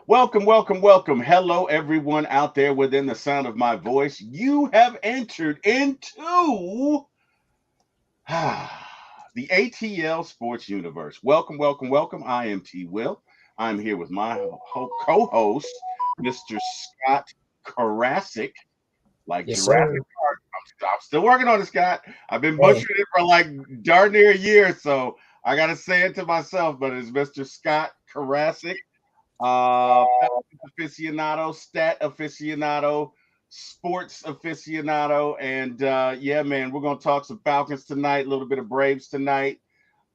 Welcome, welcome, welcome. Hello, everyone out there within the sound of my voice. You have entered into the ATL Sports Universe. Welcome, welcome, welcome. I am T-Will. I'm here with my co-host, Mr. Scott Carasik, like Yes, Jurassic sir. Park. I'm still working on it, Scott. I've been Hey, butchering it for like darn near a year, so I got to say it to myself, but it's Mr. Scott Carasik. Falcons aficionado, stat aficionado, sports aficionado, and yeah, man, we're gonna talk some Falcons tonight, a little bit of Braves tonight.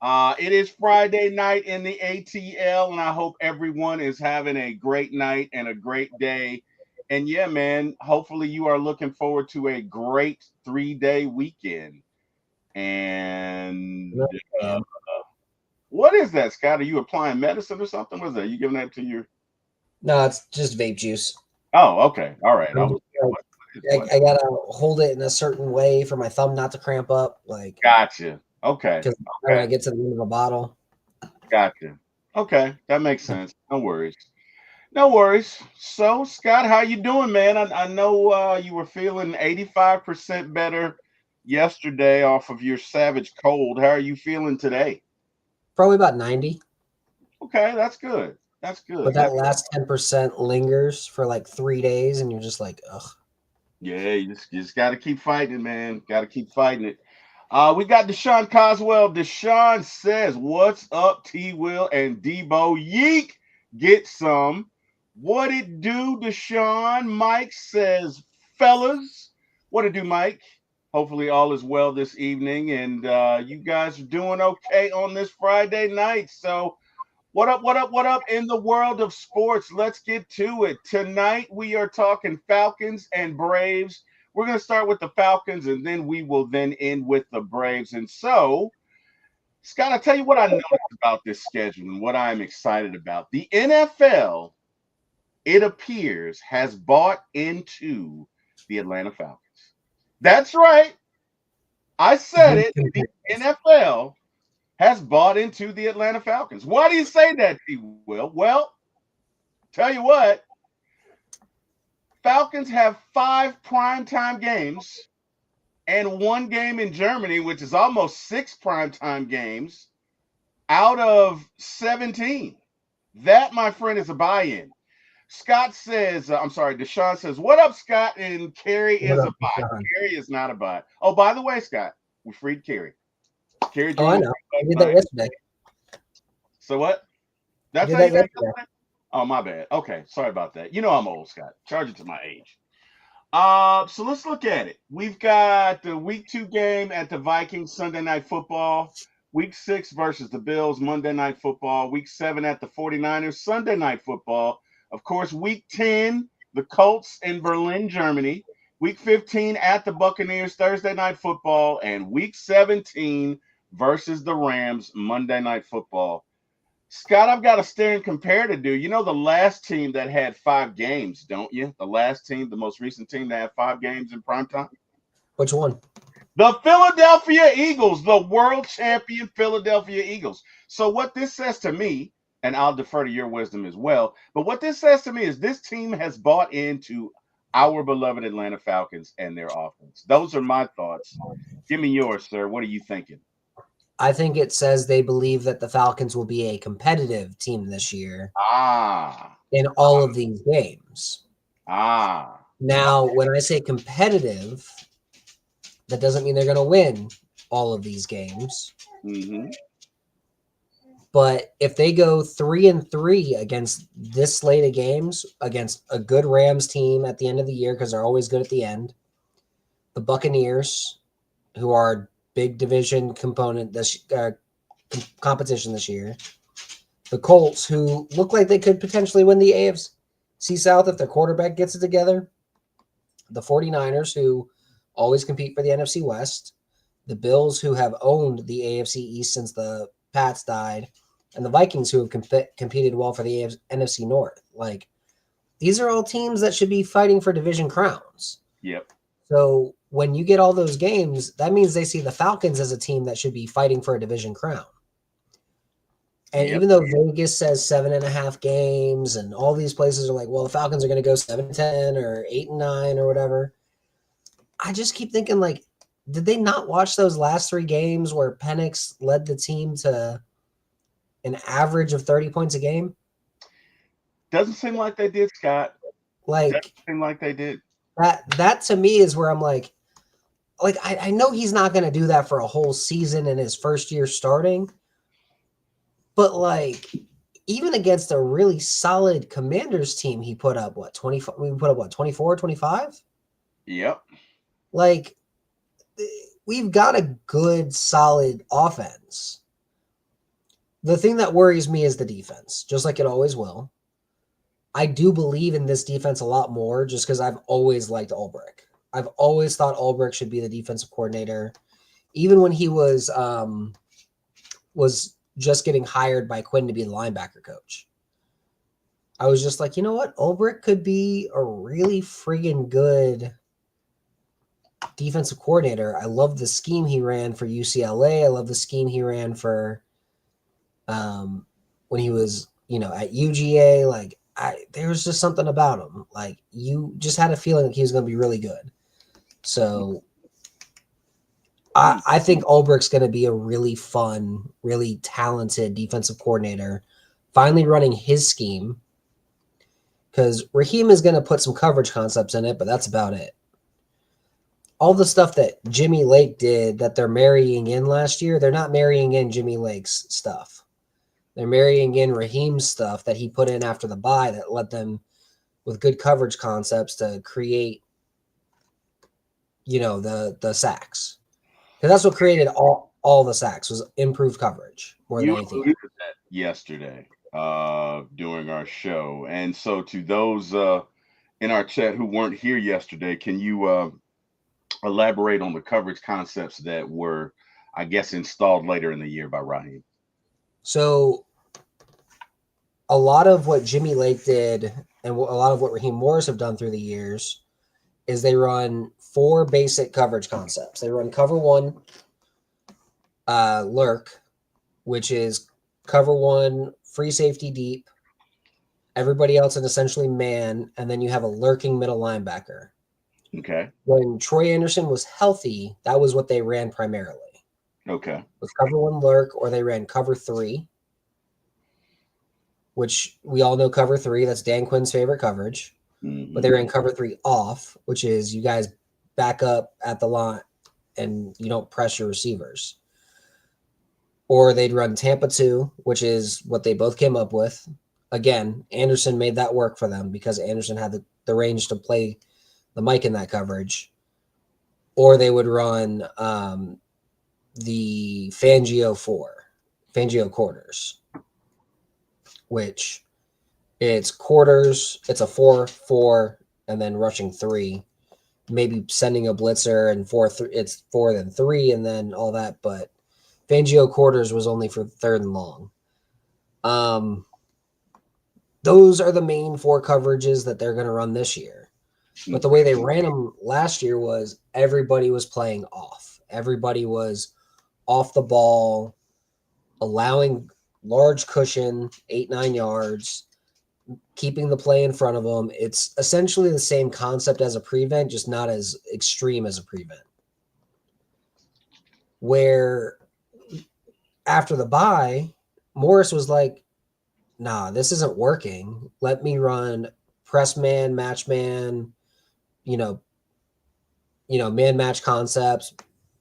It is Friday night in the ATL, and I hope everyone is having a great night and a great day. And yeah, man, hopefully you are looking forward to a great 3-day weekend. no, And I am. what is that, Scott? Are you applying medicine or something? What is that? You giving that to your No, it's just vape juice. Oh, okay. All right. I I'm was just like, what? I gotta hold it in a certain way for my thumb not to cramp up, like Gotcha. Okay. because when I Okay. get to the end of a bottle. Gotcha. Okay. That makes sense. No worries. No worries. So, Scott, how you doing, man? I know you were feeling 85% better yesterday off of your savage cold. How are you feeling today? Probably about 90, Okay, that's good. That's but good. that last 10% lingers for like 3 days, and you're just like, ugh. Yeah, you just got to keep fighting, man. Got to keep fighting it. We got Deshaun Coswell. Deshaun says, "What's up, T-Will and Deboe? Yeek, get some. What it do, Deshaun?" Mike says, "Fellas, what it do, Mike? Hopefully all is well this evening, and you guys are doing okay on this Friday night. So what up, what up, what up in the world of sports? Let's get to it. Tonight we are talking Falcons and Braves. We're going to start with the Falcons and then we will then end with the Braves. And so, Scott, I'll tell you what I noticed about this schedule and what I'm excited about. The NFL, it appears, has bought into the Atlanta Falcons. That's right. I said Good it. The compare. NFL has bought into the Atlanta Falcons. Why do you say that, T. Will? Well, tell you what, Falcons have 5 primetime games and 1 game in Germany, which is almost 6 primetime games out of 17. That, my friend, is a buy-in. Scott says, I'm sorry, Deshaun says, "What up, Scott?" And Carrie What is up, a buy. John? Carrie is not a buy. Oh, by the way, Scott, we freed Carrie. Carrie Oh, joined I the know. group I last did that night. yesterday. So what? I That's did how you that did it yesterday. yesterday? Oh, my bad. Okay, sorry about that. You know I'm old, Scott. Charge it to my age. So let's look at it. We've got the week 2 game at the Vikings Sunday night football. Week 6 versus the Bills Monday night football. Week 7 at the 49ers Sunday night football. Of course, week 10, the Colts in Berlin, Germany. Week 15 at the Buccaneers Thursday night football. And week 17 versus the Rams Monday night football. Scott, I've got a stare and compare to do. You know the last team that had 5 games, don't you? The last team, the most recent team that had 5 games in prime time? Which one? The Philadelphia Eagles, the world champion Philadelphia Eagles. So what this says to me, and I'll defer to your wisdom as well, but what this says to me is this team has bought into our beloved Atlanta Falcons and their offense. Those are my thoughts. Give me yours, sir. What are you thinking? I think it says they believe that the Falcons will be a competitive team this year Ah, in all of these games. ah. Now, when I say competitive, that doesn't mean they're going to win all of these games. Mm-hmm. But if they go 3-3 against this slate of games, against a good Rams team at the end of the year, because they're always good at the end, the Buccaneers, who are big division component this competition this year, the Colts, who look like they could potentially win the AFC South if their quarterback gets it together, the 49ers, who always compete for the NFC West, the Bills, who have owned the AFC East since the Pats died, and the Vikings, who have competed well for the NFC North. Like, these are all teams that should be fighting for division crowns. Yep. So when you get all those games, that means they see the Falcons as a team that should be fighting for a division crown. And Yep. even though Vegas says 7.5 games, and all these places are like, well, the Falcons are going to go 7-10 or 8-9 or whatever, I just keep thinking, like, did they not watch those last 3 games where Penix led the team to an average of 30 points a game? Doesn't seem like they did, Scott. Doesn't Like seem like they did. that to me is where I'm like I know he's not going to do that for a whole season in his first year starting, but like even against a really solid Commanders team, he put up what 25. We put up what 24, 25. Yep. Like we've got a good, solid offense. The thing that worries me is the defense, just like it always will. I do believe in this defense a lot more just because I've always liked Ulbrich. I've always thought Ulbrich should be the defensive coordinator. Even when he was just getting hired by Quinn to be the linebacker coach, I was just like, you know what? Ulbrich could be a really friggin' good defensive coordinator. I love the scheme he ran for UCLA. I love the scheme he ran for when he was, at UGA. Like, there was just something about him. Like, you just had a feeling like he was going to be really good. So I think Ulbrich's going to be a really fun, really talented defensive coordinator, finally running his scheme, because Raheem is going to put some coverage concepts in it, but that's about it. All the stuff that Jimmy Lake did that they're marrying in last year, they're not marrying in Jimmy Lake's stuff. They're marrying in Raheem's stuff that he put in after the bye that led them with good coverage concepts to create, the sacks. Because that's what created all the sacks was improved coverage more than You anything else. alluded to that yesterday during our show. And so to those in our chat who weren't here yesterday, can you elaborate on the coverage concepts that were, I guess, installed later in the year by Raheem? So a lot of what Jimmy Lake did and a lot of what Raheem Morris have done through the years is they run 4 basic coverage concepts. They run cover 1, lurk, which is cover 1, free safety deep, everybody else in essentially man, and then you have a lurking middle linebacker. Okay. When Troy Anderson was healthy, that was what they ran primarily. Okay. Was cover 1 lurk, or they ran cover 3, which we all know cover 3. That's Dan Quinn's favorite coverage. Mm-hmm. But they ran cover 3 off, which is you guys back up at the line and you don't press your receivers. Or they'd run Tampa 2, which is what they both came up with. Again, Anderson made that work for them because Anderson had the range to play the mic in that coverage. Or they would run the Fangio quarters, which it's quarters, it's a 4-4, and then rushing 3, maybe sending a blitzer and 4-3, it's 4 then 3, and then all that. But Fangio quarters was only for 3rd and long. Those are the main 4 coverages that they're going to run this year. But the way they ran them last year was everybody was playing off. Everybody was off the ball, allowing large cushion, 8-9 yards, keeping the play in front of them. It's essentially the same concept as a prevent, just not as extreme as a prevent. Where after the bye, Morris was like, nah, this isn't working. Let me run press man, match man, man match concepts,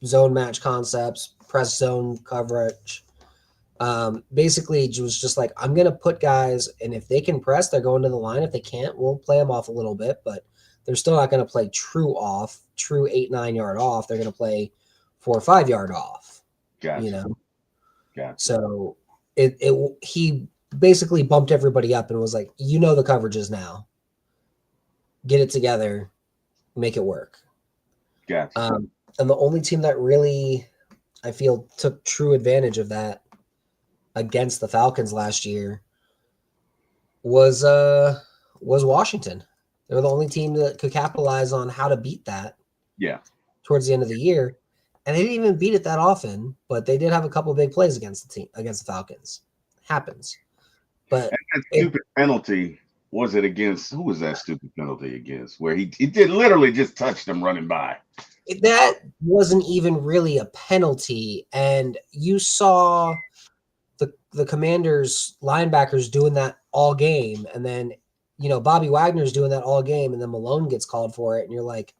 zone match concepts, press zone coverage. Basically, it was just like, I'm going to put guys, and if they can press, they're going to the line. If they can't, we'll play them off a little bit, but they're still not going to play true 8-9 yard off. They're going to play 4 or 5 yard off. Gotcha. Gotcha. So he basically bumped everybody up and was like, the coverages now. Get it together, make it work. Gotcha. And the only team that really, I feel, took true advantage of that against the Falcons last year was Washington. They were the only team that could capitalize on how to beat that. Yeah. Towards the end of the year, and they didn't even beat it that often, but they did have a couple of big plays against the Falcons. Happens. But That stupid penalty, was it against, who was that stupid penalty against? Where he did literally just touch them running by. that wasn't even really a penalty. And you saw the Commanders linebackers doing that all game. And then, Bobby Wagner's doing that all game. And then Malone gets called for it. And you're like,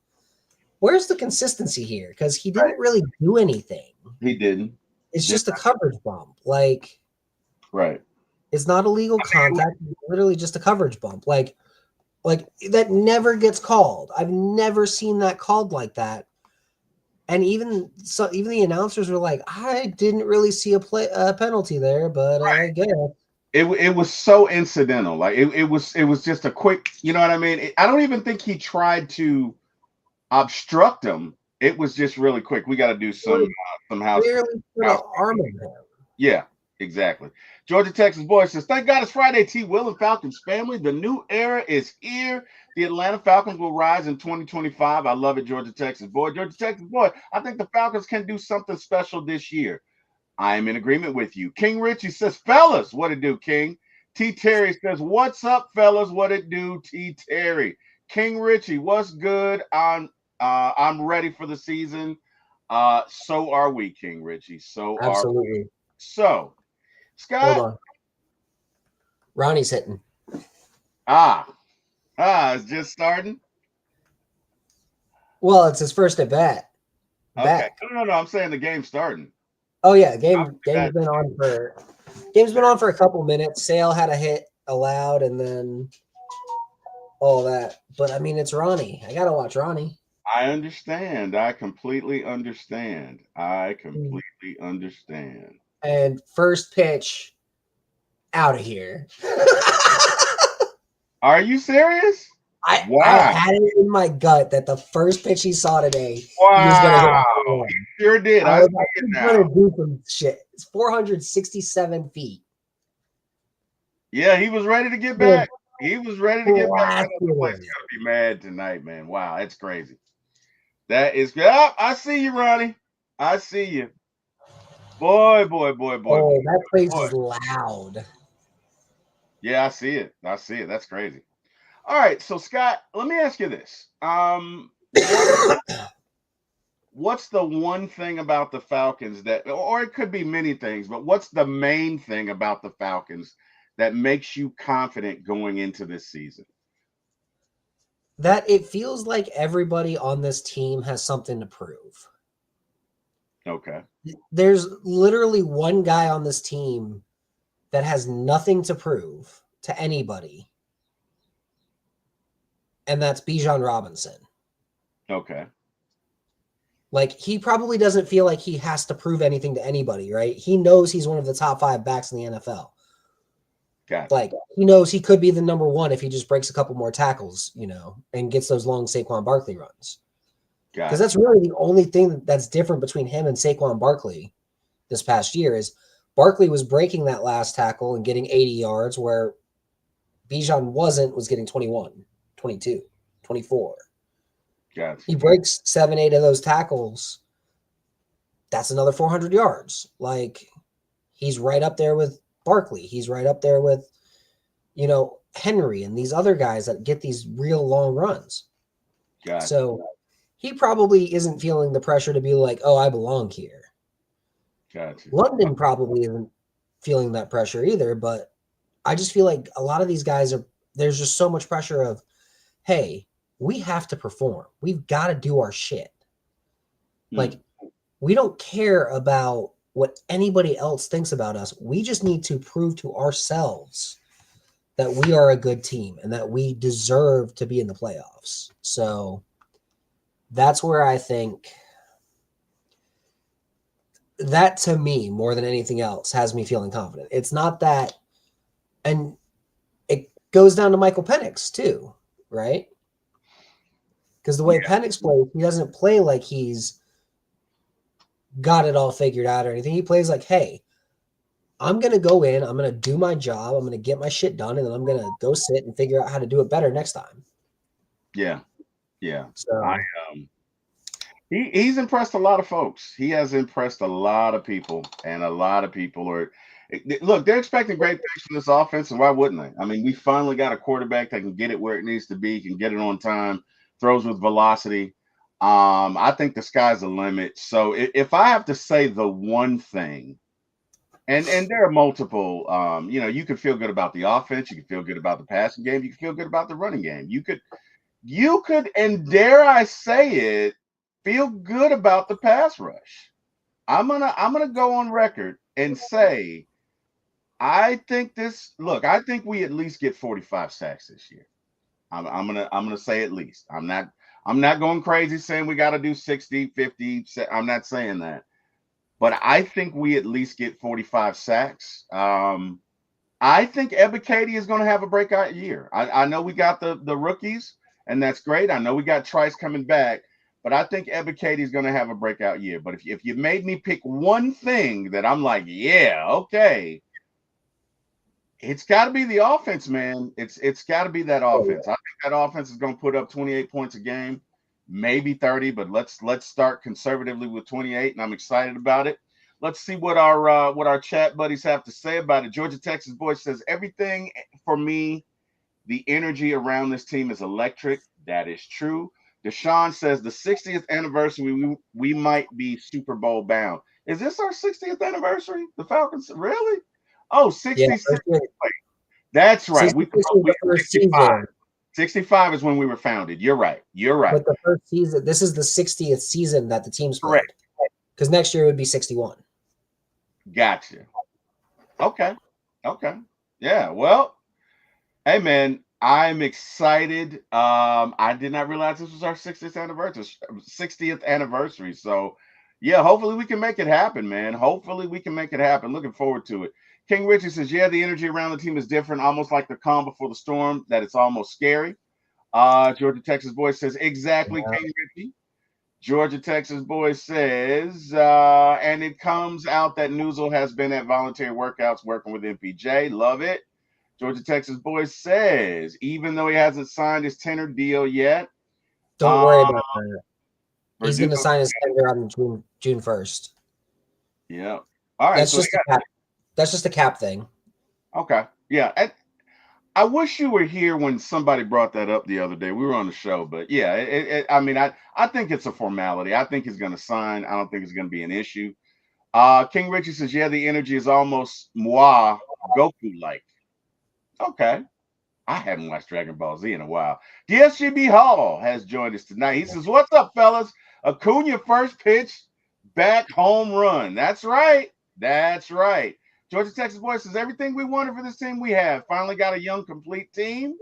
where's the consistency here? Because he didn't really do anything. He didn't. It's just a coverage bump. Like, right. It's not a legal contact. It's literally just a coverage bump. Like that never gets called. I've never seen that called like that. And even the announcers were like, I didn't really see a penalty there, but I guess it was so incidental. Like it was just a quick, you know what I mean? I don't even think he tried to obstruct him. It was just really quick. We got to do some house. Arm of him. Yeah, exactly. Georgia Texas boy says, thank God it's Friday, T-Will and Falcons family. The new era is here. The Atlanta Falcons will rise in 2025. I love it, Georgia Texas boy. Georgia Texas boy, I think the Falcons can do something special this year. I am in agreement with you. King Richie says, fellas, what it do, King? T. Terry says, what's up, fellas? What it do, T. Terry? King Richie, what's good? I'm ready for the season. So are we, King Richie. So absolutely. Are we. So, Scott. Hold on. Ronnie's hitting. It's just starting. Well, it's his first at bat. Okay. No. I'm saying the game's starting. Oh yeah, game's been on for a couple minutes. Sale had a hit allowed, and then all that. But I mean, it's Ronnie. I gotta watch Ronnie. I understand. I completely understand. And first pitch, out of here. Are you serious? I had it in my gut that the first pitch he saw today, wow, he was gonna hit. He sure did. I was like, he's gonna do some shit. It's 467 feet. Yeah, he was ready to get back. He was ready to get back. The place is gonna be mad tonight, man. Wow, that's crazy. That is good. Oh, I see you, Ronnie. I see you. Boy. That place is loud. Yeah, I see it. That's crazy. All right, so Scott, let me ask you this. What's the one thing about the Falcons that, or it could be many things, but what's the main thing about the Falcons that makes you confident going into this season? That it feels like everybody on this team has something to prove. Okay. There's literally one guy on this team that has nothing to prove to anybody. And that's Bijan Robinson. Okay. Like, he probably doesn't feel like he has to prove anything to anybody, right? He knows he's one of the top 5 backs in the NFL. Gotcha. Like, he knows he could be the number 1 if he just breaks a couple more tackles, and gets those long Saquon Barkley runs. Because that's really the only thing that's different between him and Saquon Barkley this past year is Barkley was breaking that last tackle and getting 80 yards where Bijan was getting 21. 22, 24. Gotcha. He breaks 7-8 of those tackles. That's another 400 yards. Like, he's right up there with Barkley. He's right up there with, Henry and these other guys that get these real long runs. Gotcha. So he probably isn't feeling the pressure to be like, oh, I belong here. Gotcha. London probably isn't feeling that pressure either, but I just feel like a lot of these guys there's just so much pressure of, hey, we have to perform. We've got to do our shit. Like, we don't care about what anybody else thinks about us. We just need to prove to ourselves that we are a good team and that we deserve to be in the playoffs. So that's where I think that, to me, more than anything else, has me feeling confident. It's not that, and it goes down to Michael Penix too, right? Because the way Penix plays, he doesn't play like he's got it all figured out or anything. He plays like, hey, I'm going to go in, I'm going to do my job, I'm going to get my shit done, and then I'm going to go sit and figure out how to do it better next time. Yeah. So he's impressed a lot of folks. He has impressed a lot of people, and a lot of people are, Look, they're expecting great things from this offense, and why wouldn't they? I mean, we finally got a quarterback that can get it where it needs to be, can get it on time, throws with velocity. I think the sky's the limit. So if I have to say the one thing, and there are multiple, you can feel good about the offense, you can feel good about the passing game, you can feel good about the running game. You could, and dare I say it, feel good about the pass rush. I'm gonna go on record and say I think this. Look, I think we at least get 45 sacks this year. I'm gonna say at least. I'm not going crazy saying we got to do 60, 50. I'm not saying that, but I think we at least get 45 sacks. I think Ebiketie is going to have a breakout year. I know we got the rookies, and that's great. I know we got Trice coming back, but I think Ebiketie is going to have a breakout year. But if you made me pick one thing that I'm like, yeah, okay, it's got to be the offense, man. It's got to be that Oh, offense. I think that offense is going to put up 28 points a game, maybe 30, but let's start conservatively with 28, and I'm excited about it. Let's see what our chat buddies have to say about it. Georgia Texas boy says everything for me. The energy around this team is electric. That is true. Deshaun says the 60th anniversary, we might be Super Bowl bound. Is this our 60th anniversary? The Falcons, really? Oh, yeah, 66. That's right. 66 was We the first 65. season, 65 is when we were founded. You're right. You're right. but the first season, this is the 60th season that the team's played. Correct. Because next year it would be 61. Gotcha. Okay. Okay. Yeah. Well, hey man, I'm excited. I did not realize this was our 60th anniversary. So yeah, hopefully we can make it happen, man. Hopefully we can make it happen. Looking forward to it. King Richie says, yeah, the energy around the team is different, almost like the calm before the storm, that it's almost scary. Georgia Texas boy says, exactly, Yeah. King Richie. Georgia Texas boy says, and it comes out that Newsel has been at voluntary workouts working with MPJ. Love it. Georgia Texas boy says, even though he hasn't signed his tenor deal yet, Don't worry about that. He's Purdue, going to sign his tender on June 1st. yeah. All right. That's So just a cap. That's just a cap thing. okay. Yeah. I wish you were here when somebody brought that up the other day. We were on the show, but yeah, I mean, I think it's a formality. I think he's going to sign. I don't think it's going to be an issue. King Richie says, yeah, the energy is almost moi Goku like. Okay. I haven't watched Dragon Ball Z in a while. DSGB Hall has joined us tonight. He says, what's up, fellas? Acuna first pitch, back home run. That's right. That's right. Georgia Texas boy says, everything we wanted for this team we have. Finally got a young, complete team.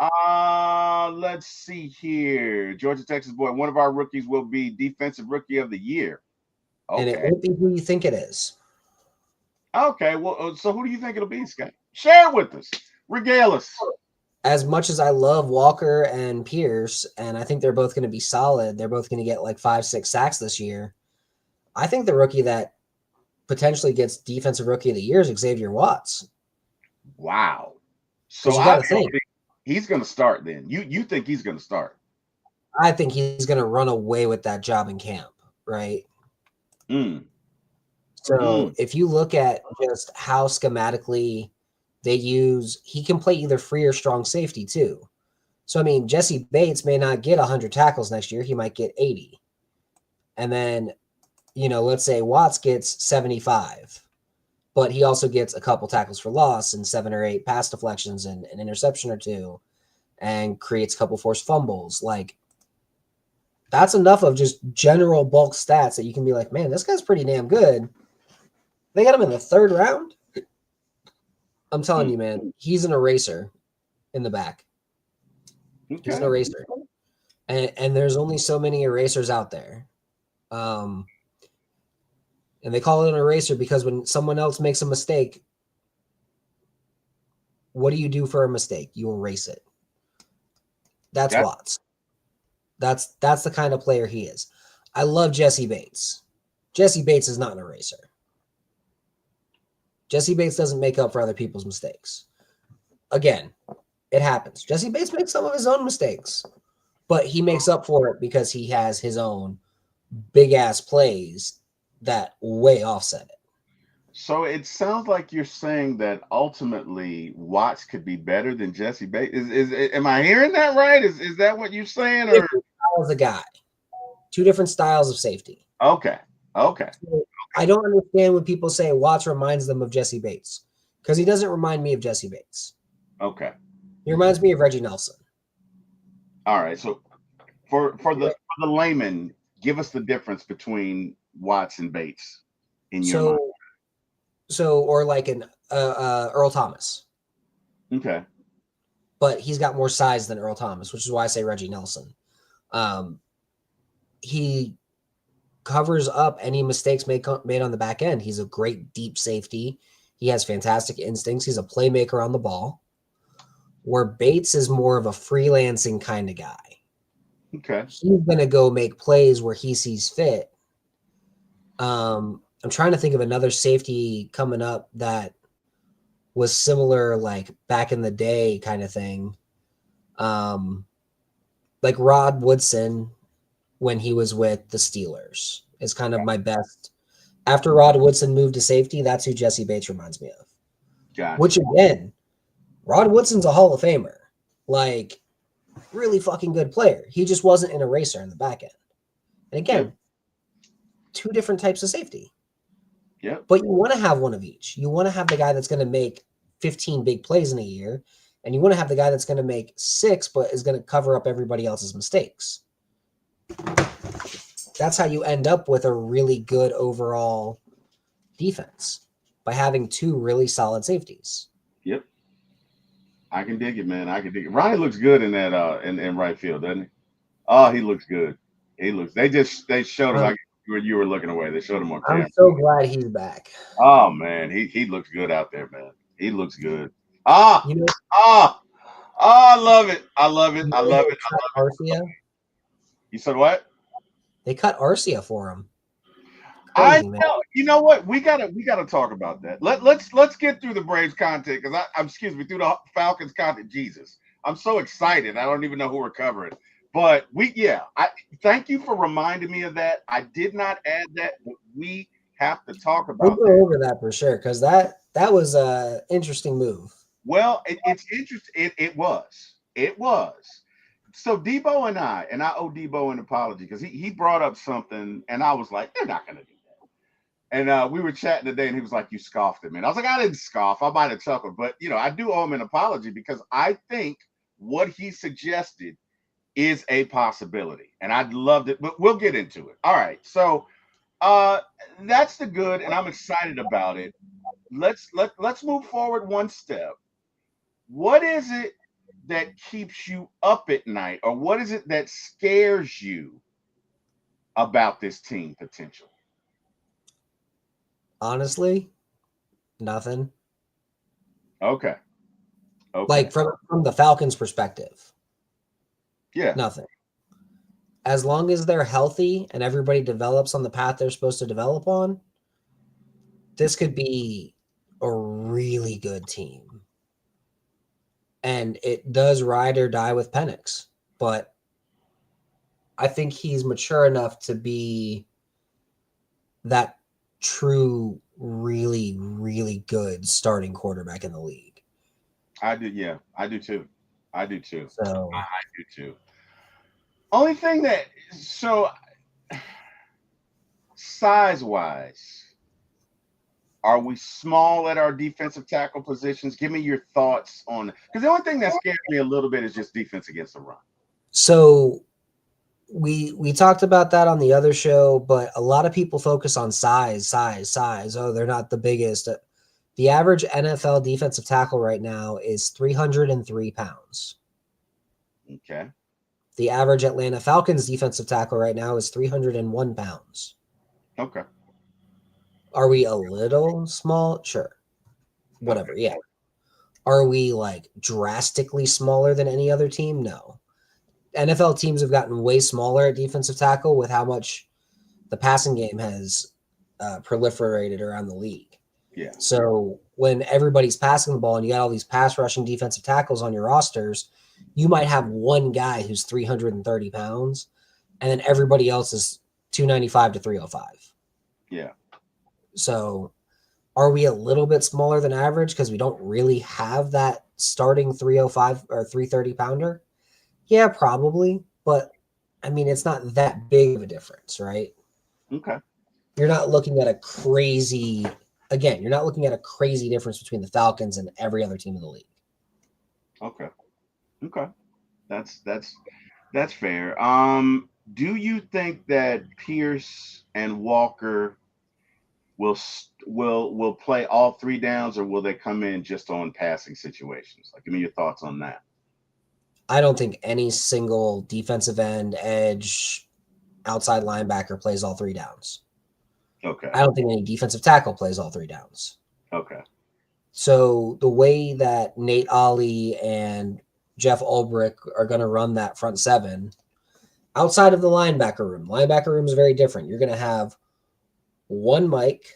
Let's see here. Georgia Texas boy, one of our rookies will be defensive rookie of the year. Okay. And it won't be who you think it is. Okay. Well, so who do you think it'll be, Scott? Share it with us. Regale us. As much as I love Walker and Pierce, and I think they're both going to be solid, they're both going to get like 5-6 sacks this year. I think the rookie that potentially gets defensive rookie of the year is Xavier Watts. Wow. So you got to think he's going to start then. You think he's going to start? I think he's going to run away with that job in camp, right? So if you look at just how schematically they use, he can play either free or strong safety too. So, I mean, Jesse Bates may not get 100 tackles next year. He might get 80. And then, let's say Watts gets 75, but he also gets a couple tackles for loss and 7 or 8 pass deflections and an interception or 2 and creates a couple forced fumbles. Like, that's enough of just general bulk stats that you can be like, man, this guy's pretty damn good. They got him in the 3rd round. I'm telling you, man, he's an eraser in the back. Okay. He's an eraser. And there's only so many erasers out there. And they call it an eraser because when someone else makes a mistake, what do you do for a mistake? You erase it. That's Watts. That's the kind of player he is. I love Jesse Bates. Jesse Bates is not an eraser. Jesse Bates doesn't make up for other people's mistakes. Again, it happens. Jesse Bates makes some of his own mistakes, but he makes up for it because he has his own big-ass plays that way offset it. So it sounds like you're saying that ultimately Watts could be better than Jesse Bates. Am I hearing that right? Is that what you're saying? Or Different styles of guy, two different styles of safety. okay, okay, So I don't understand when people say Watts reminds them of Jesse Bates because he doesn't remind me of Jesse Bates. okay. He reminds me of Reggie Nelson. All right. So for the layman, give us the difference between Watts and Bates in your mind. So or like an Earl Thomas, Okay. but he's got more size than Earl Thomas, which is why I say Reggie Nelson. Um, he covers up any mistakes made on the back end. He's a great deep safety. He has fantastic instincts. He's a playmaker on the ball. Where Bates is more of a freelancing kind of guy. Okay. He's going to go make plays where he sees fit. I'm trying to think of another safety coming up that was similar, like back in the day kind of thing. Like Rod Woodson when he was with the Steelers is kind of my best. After Rod Woodson moved to safety, that's who Jesse Bates reminds me of. Gotcha. Which again, Rod Woodson's a Hall of Famer. Like, really fucking good player. He just wasn't an eraser in the back end. And again, Yep. two different types of safety. Yep. But you want to have one of each. You want to have the guy that's going to make 15 big plays in a year, and you want to have the guy that's going to make 6 but is going to cover up everybody else's mistakes. That's how you end up with a really good overall defense, by having two really solid safeties. Yep. I can dig it, man. I can dig it. Ronnie looks good in that in right field, doesn't he? Oh, he looks good. He looks. They showed him. Um, I when you were looking away. They showed him on I'm camera. so glad he's back. Oh man, he looks good out there, man. He looks good. Ah, You know, ah, ah, I love it. I love it. I love they it. cut Arcia. You said what? They cut Arcia for him. I Crazy, man. know. You know what? We gotta talk about that. Let's get through the Braves content because I'm excuse me through the Falcons content. Jesus, I'm so excited. I don't even know who we're covering. But I thank you for reminding me of that. I did not add that, but we have to talk We'll about go that. over that for sure because that was a interesting move. Well, it's interesting. It was. It was. So Debo and I owe Debo an apology because he brought up something and I was like, they're not gonna do that. And we were chatting today and he was like, you scoffed at me. And I was like, I didn't scoff. I might have chuckled, but I do owe him an apology because I think what he suggested is a possibility. And I'd loved it, but we'll get into it. All right. So uh that's the good, and I'm excited about it. Let's move forward one step. What is it that keeps you up at night, or what is it that scares you about this team potential? Honestly, nothing. Okay. Okay. Like from the Falcons' perspective, Yeah. nothing. As long as they're healthy and everybody develops on the path they're supposed to develop on, this could be a really good team. And it does ride or die with Penix, but I think he's mature enough to be that true, really, really good starting quarterback in the league. I do. Yeah, I do too. I do too. I, So I do too. Only thing that so size wise, are we small at our defensive tackle positions? Give me your thoughts on because the only thing that scares me a little bit is just defense against the run. so we talked about that on the other show, but a lot of people focus on size. Oh, they're not the biggest. The average NFL defensive tackle right now is 303 pounds. Okay. The average Atlanta Falcons defensive tackle right now is 301 pounds. Okay. Are we a little small? Sure. Okay. Whatever. Yeah. Are we like drastically smaller than any other team? No. NFL teams have gotten way smaller at defensive tackle with how much the passing game has proliferated around the league. Yeah. So when everybody's passing the ball and you got all these pass rushing defensive tackles on your rosters, you might have one guy who's 330 pounds, and then everybody else is 295 to 305. Yeah. So Are we a little bit smaller than average because we don't really have that starting 305 or 330 pounder? Yeah, probably. But I mean, it's not that big of a difference, right? Okay. You're not looking at a crazy, again, you're not looking at a crazy difference between the Falcons and every other team in the league. Okay. Okay. That's fair. Do you think that Pierce and Walker will play all three downs, or will they come in just on passing situations? Like, give me your thoughts on that. I don't think any single defensive end, edge, outside linebacker plays all three downs. Okay. I don't think any defensive tackle plays all three downs. Okay. So the way that Nate Ollie and Jeff Ulbrich are going to run that front seven outside of the linebacker room is very different. You're going to have one Mike,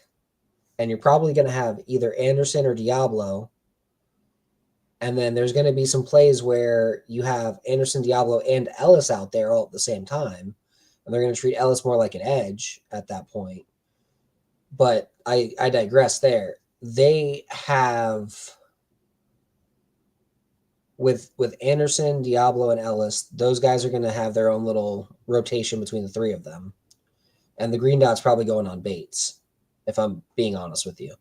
and you're probably going to have either Anderson or Diablo. And then there's going to be some plays where you have Anderson, Diablo, and Ellis out there all at the same time. And they're going to treat Ellis more like an edge at that point. But I digress there. They have with Anderson, Diablo, and Ellis, those guys are going to have their own little rotation between the three of them. And the green dot's probably going on Bates, if I'm being honest with you.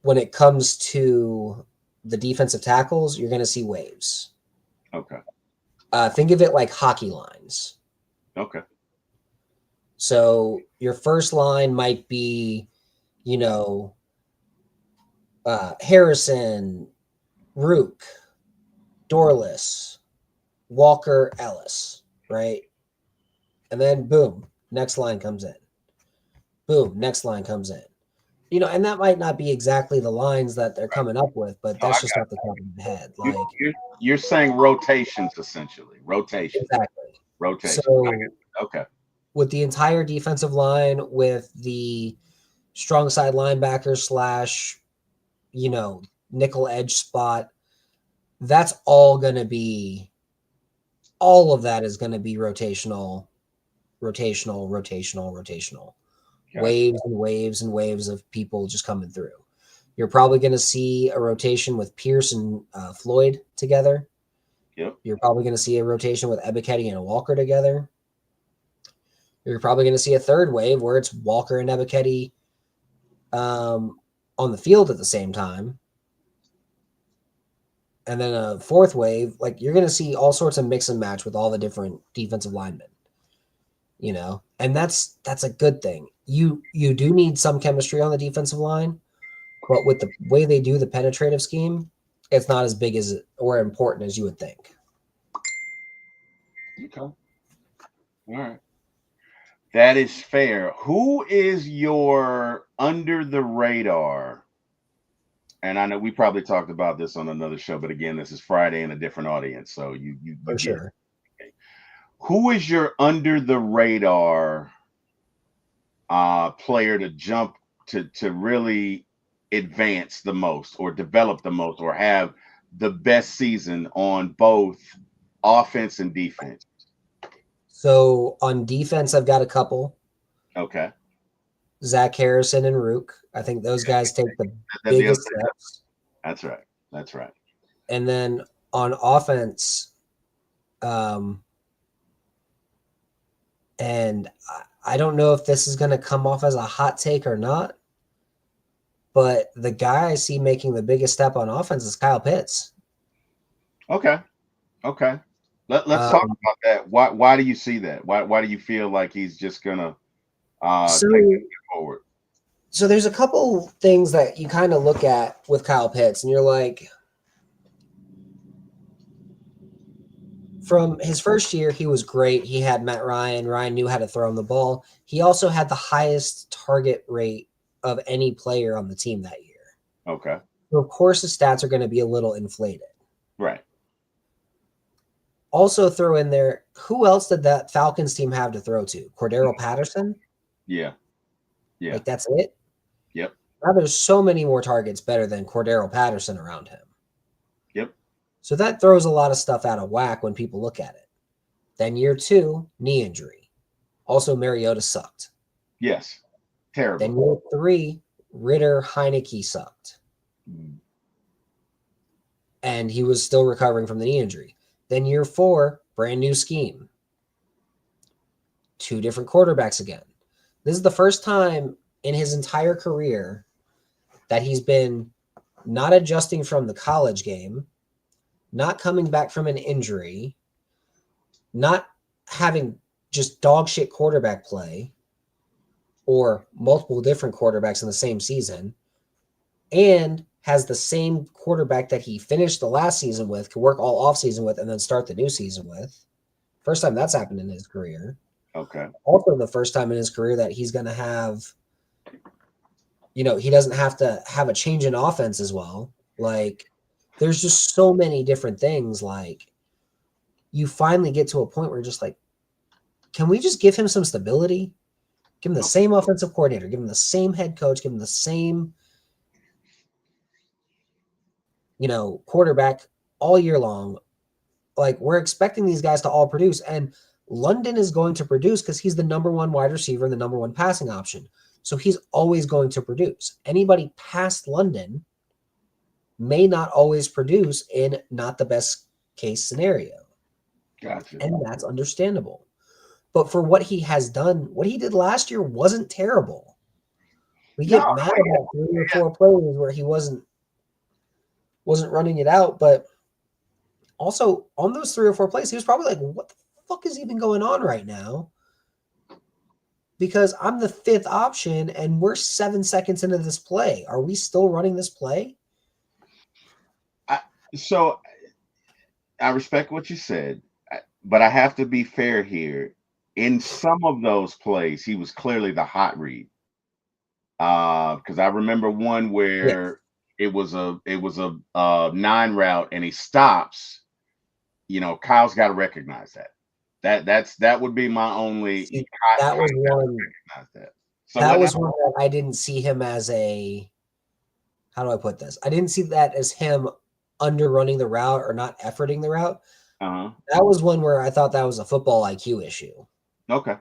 When it comes to the defensive tackles, you're going to see waves. Okay. Think of it like hockey lines. Okay. So your first line might be, Harrison, Rook, Dorless, Walker, Ellis, right? And then boom, next line comes in. Boom, next line comes in. And that might not be exactly the lines that they're coming up with, but No, I that's just got off the top of my head. you. Like, You're saying rotations essentially. Rotation. exactly. Rotation. So Okay. with the entire defensive line, with the strong side linebacker / nickel edge spot, that's all of that is going to be rotational. Gotcha. Waves and waves and waves of people just coming through. You're probably going to see a rotation with Pierce and Floyd together. Yep. You're probably going to see a rotation with Ebiketie and Walker together. You're probably going to see a third wave where it's Walker and Ebiketie on the field at the same time. And then a fourth wave, like you're going to see all sorts of mix and match with all the different defensive linemen. And that's a good thing. You do need some chemistry on the defensive line, but with the way they do the penetrative scheme, it's not as big as or important as you would think. Okay. All right. That is fair. Who is your under the radar? And I know we probably talked about this on another show, but again, this is Friday and a different audience, so you For get sure. it. Okay. Who is your under the radar player to jump to really advance the most or develop the most or have the best season on both offense and defense? So on defense, I've got a couple. Okay. Zach Harrison and Rook. I think those guys take the That's the other biggest thing. steps. That's right. That's right. And then on offense, and I don't know if this is going to come off as a hot take or not, but the guy I see making the biggest step on offense is Kyle Pitts. Okay. Okay. Let's talk about that. Why do you see that? Why do you feel like he's just gonna take it forward? So there's a couple things that you kind of look at with Kyle Pitts, and you're like, from his first year, he was great. He had Matt Ryan. Ryan knew how to throw him the ball. He also had the highest target rate of any player on the team that year. Okay. So of course, his stats are going to be a little inflated. Right. Also throw in there, who else did that Falcons team have to throw to? Cordero Patterson? Yeah. Yeah. Like, that's it? Yep. Now there's so many more targets better than Cordero Patterson around him. Yep. So that throws a lot of stuff out of whack when people look at it. Then year 2, knee injury. Also, Mariota sucked. Yes. Terrible. Then year 3, Ritter Heineke sucked. And he was still recovering from the knee injury. Then year 4, brand new scheme. 2 different quarterbacks again. This is the first time in his entire career that he's been not adjusting from the college game, not coming back from an injury, not having just dog shit quarterback play or multiple different quarterbacks in the same season, and has the same quarterback that he finished the last season with, could work all off season with, and then start the new season with. First time that's happened in his career. Okay. Also the first time in his career that he's going to have, he doesn't have to have a change in offense as well. Like, there's just so many different things. Like, you finally get to a point where you're just like, can we just give him some stability? Give him the same offensive coordinator, give him the same head coach, give him the same, quarterback all year long. Like, we're expecting these guys to all produce, and London is going to produce because he's the number 1 wide receiver and the number 1 passing option. So he's always going to produce. Anybody past London may not always produce in not the best case scenario. Gotcha. And that's understandable. But for what he has done, what he did last year wasn't terrible. We get mad about 3 or 4 plays where he wasn't running it out, but also on those 3 or 4 plays, he was probably like, what the fuck is even going on right now? Because I'm the 5th option and we're 7 seconds into this play. Are we still running this play? So I respect what you said, but I have to be fair here. In some of those plays, he was clearly the hot read. Because I remember one where it was a 9 route and he stops. Kyle's got to recognize that. That would be my only. That was one. So that was one that I didn't see him as a. How do I put this? I didn't see that as him underrunning the route or not efforting the route. That was one where I thought that was a football IQ issue. Okay.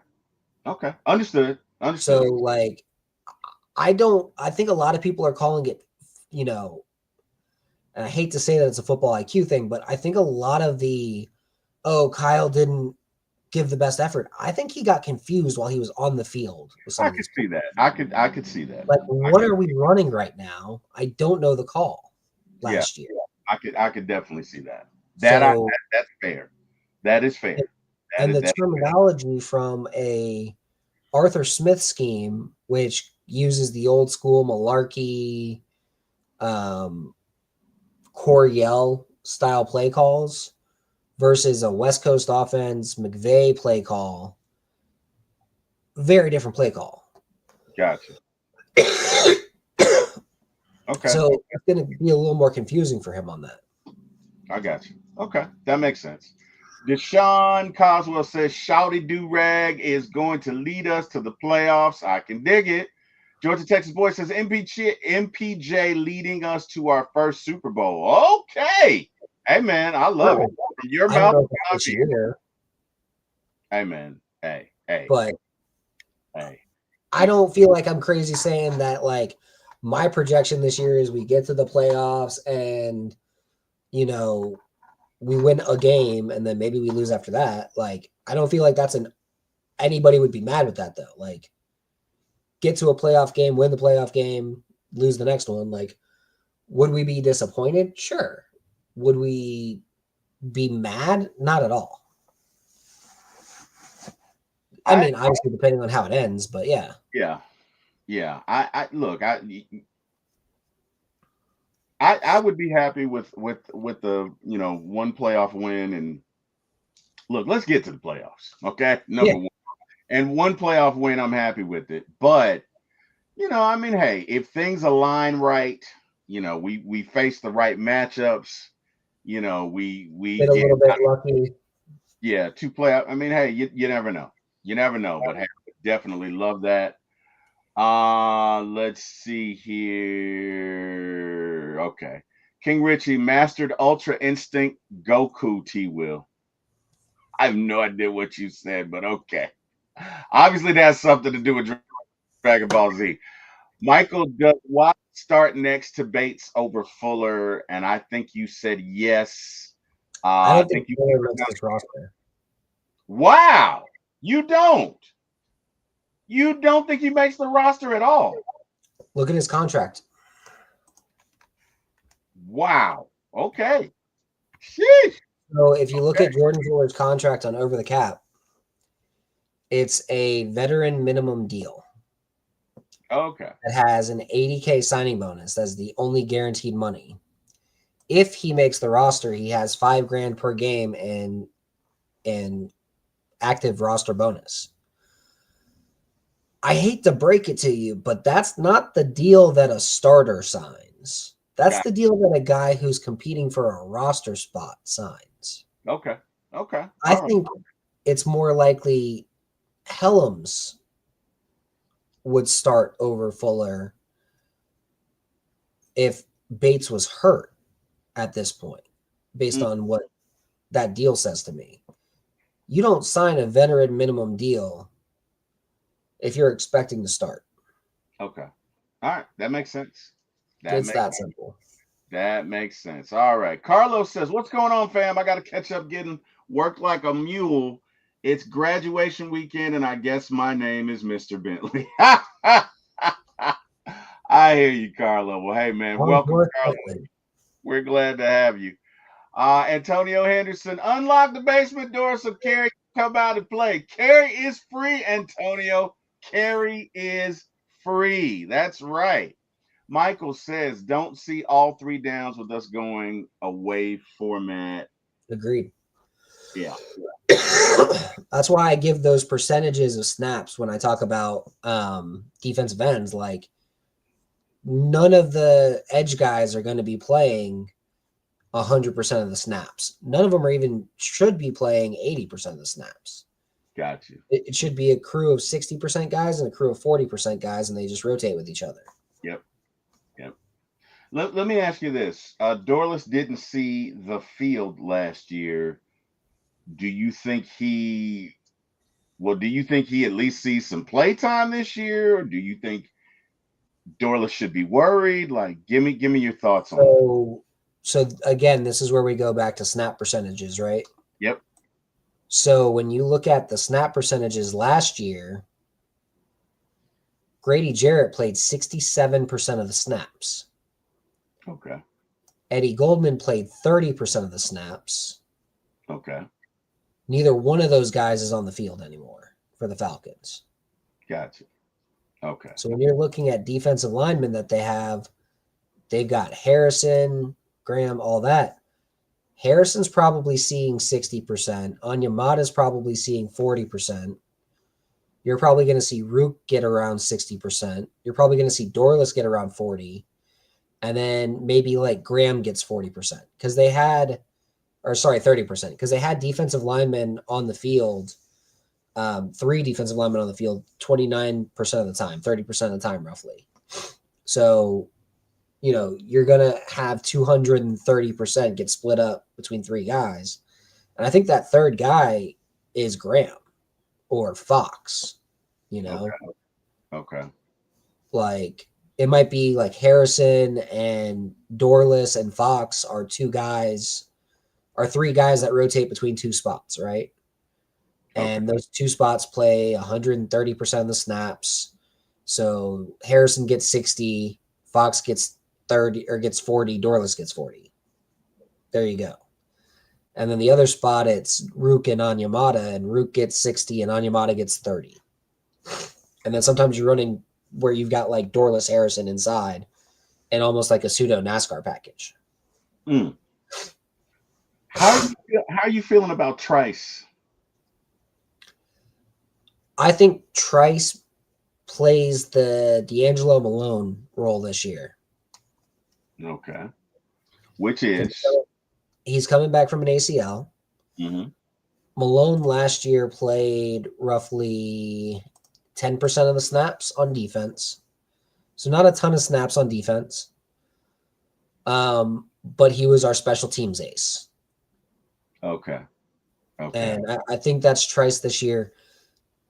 Understood. So, like, I think a lot of people are calling it, and I hate to say that it's a football IQ thing, but I think a lot of Kyle didn't give the best effort. I think he got confused while he was on the field. I could see that. I could see that. Like, what are we running right now? I don't know the call last year. I could definitely see that. That's fair. That is fair. And the terminology from a Arthur Smith scheme, which uses the old school malarkey, Coryell style play calls versus a West Coast offense, McVay play call. Very different play call. Gotcha. Okay. So it's going to be a little more confusing for him on that. I got you. Okay. That makes sense. Deshaun Coswell says Shouty Do-Rag is going to lead us to the playoffs. I can dig it. Georgia Texas Boy says MPJ leading us to our first Super Bowl. Okay. Hey, man, I love it. From your mouth. Hey, man. Hey. But I don't feel like I'm crazy saying that, like, my projection this year is we get to the playoffs and, we win a game and then maybe we lose after that. Like, I don't feel like anybody would be mad with that though. Like, get to a playoff game, win the playoff game, lose the next one. Like, would we be disappointed? Sure. Would we be mad? Not at all. I mean, obviously depending on how it ends, but yeah. Yeah. I would be happy with the 1 playoff win, and look, let's get to the playoffs, okay? Number 1, and 1 playoff win, I'm happy with it. But hey, if things align right, we face the right matchups, we get a little bit lucky. Yeah, 2 playoff. I mean, hey, you never know. You never know, but hey, definitely love that. Let's see here. Okay. King Richie mastered Ultra Instinct Goku T-Will. I have no idea what you said, but okay. Obviously, that has something to do with Dragon Ball Z. Michael, does Watt start next to Bates over Fuller? And I think you said yes. I I don't think think you. Fuller makes this roster. Wow, you don't. You don't think he makes the roster at all? Look at his contract. Wow. Okay. Sheesh. So if you look Okay. at Jordan Fuller's contract on Over the Cap, it's a veteran minimum deal Okay. that has an 80K signing bonus. That's the only guaranteed money. If he makes the roster, he has $5,000 per game and active roster bonus. I hate to break it to you, but that's not the deal that a starter signs. That's Got the deal that a guy who's competing for a roster spot signs. Okay. Okay. I All right. think it's more likely Helms would start over Fuller if Bates was hurt at this point, based Mm, on what that deal says to me. You don't sign a veteran minimum deal if you're expecting to start. okay. All right. That makes sense. That It's makes that simple. that makes sense. All right. Carlos says, "What's going on, fam? I got to catch up getting worked like a mule. It's graduation weekend, and I guess my name is Mr. Bentley." I hear you, Carlo. Well, hey, man, welcome, Carlo. Unfortunately, We're glad to have you. Antonio Henderson, unlock the basement door so Carrie can come out and play. Carrie is free, Antonio. Carrie is free. That's right. Michael says, don't see all three downs with us going away format. agreed. Yeah. That's why I give those percentages of snaps when I talk about defensive ends. Like, none of the edge guys are going to be playing 100% of the snaps. None of them are even should be playing 80% of the snaps. Got you. It should be a crew of 60% guys and a crew of 40% guys, and they just rotate with each other. Yep. Yep. Let me ask you this. Dorless didn't see the field last year. Do you think he do you think he at least sees some play time this year? Or do you think Dorless should be worried? Like, give me your thoughts on that. So again, this is where we go back to snap percentages, right? Yep. So when you look at the snap percentages last year, Grady Jarrett played 67% of the snaps. Okay. Eddie Goldman played 30% of the snaps. Okay. Neither one of those guys is on the field anymore for the Falcons. Gotcha. Okay. So when you're looking at defensive linemen that they've got Harrison, Graham, all that. Harrison's probably seeing 60%. Onyemata's probably seeing 40%. You're probably going to see Rook get around 60%. You're probably going to see Dorless get around 40%. And then maybe like Graham gets 40% because they had, 30% because they had defensive linemen on the field, 3 defensive linemen on the field 29% of the time, 30% of the time, roughly. So, you're going to have 230% get split up between 3 guys. And I think that third guy is Graham or Fox, Okay. Okay. like it might be like Harrison and Dorless and Fox are 3 guys that rotate between 2 spots, right? Okay. And those 2 spots play 130% of the snaps. So Harrison gets 60, Fox gets 30 or gets 40, Dorless gets 40. There you go. And then the other spot, it's Rook and Onyemata, and Rook gets 60 and Onyemata gets 30. And then sometimes you're running where you've got like Dorless Harrison inside and almost like a pseudo NASCAR package. Mm. How are you feeling about Trice? I think Trice plays the D'Angelo Malone role this year. Okay. Which is He's coming back from an ACL. mm-hmm. Malone last year played roughly 10% of the snaps on defense. So not a ton of snaps on defense. But he was our special teams ace. Okay. And I think that's Trice this year.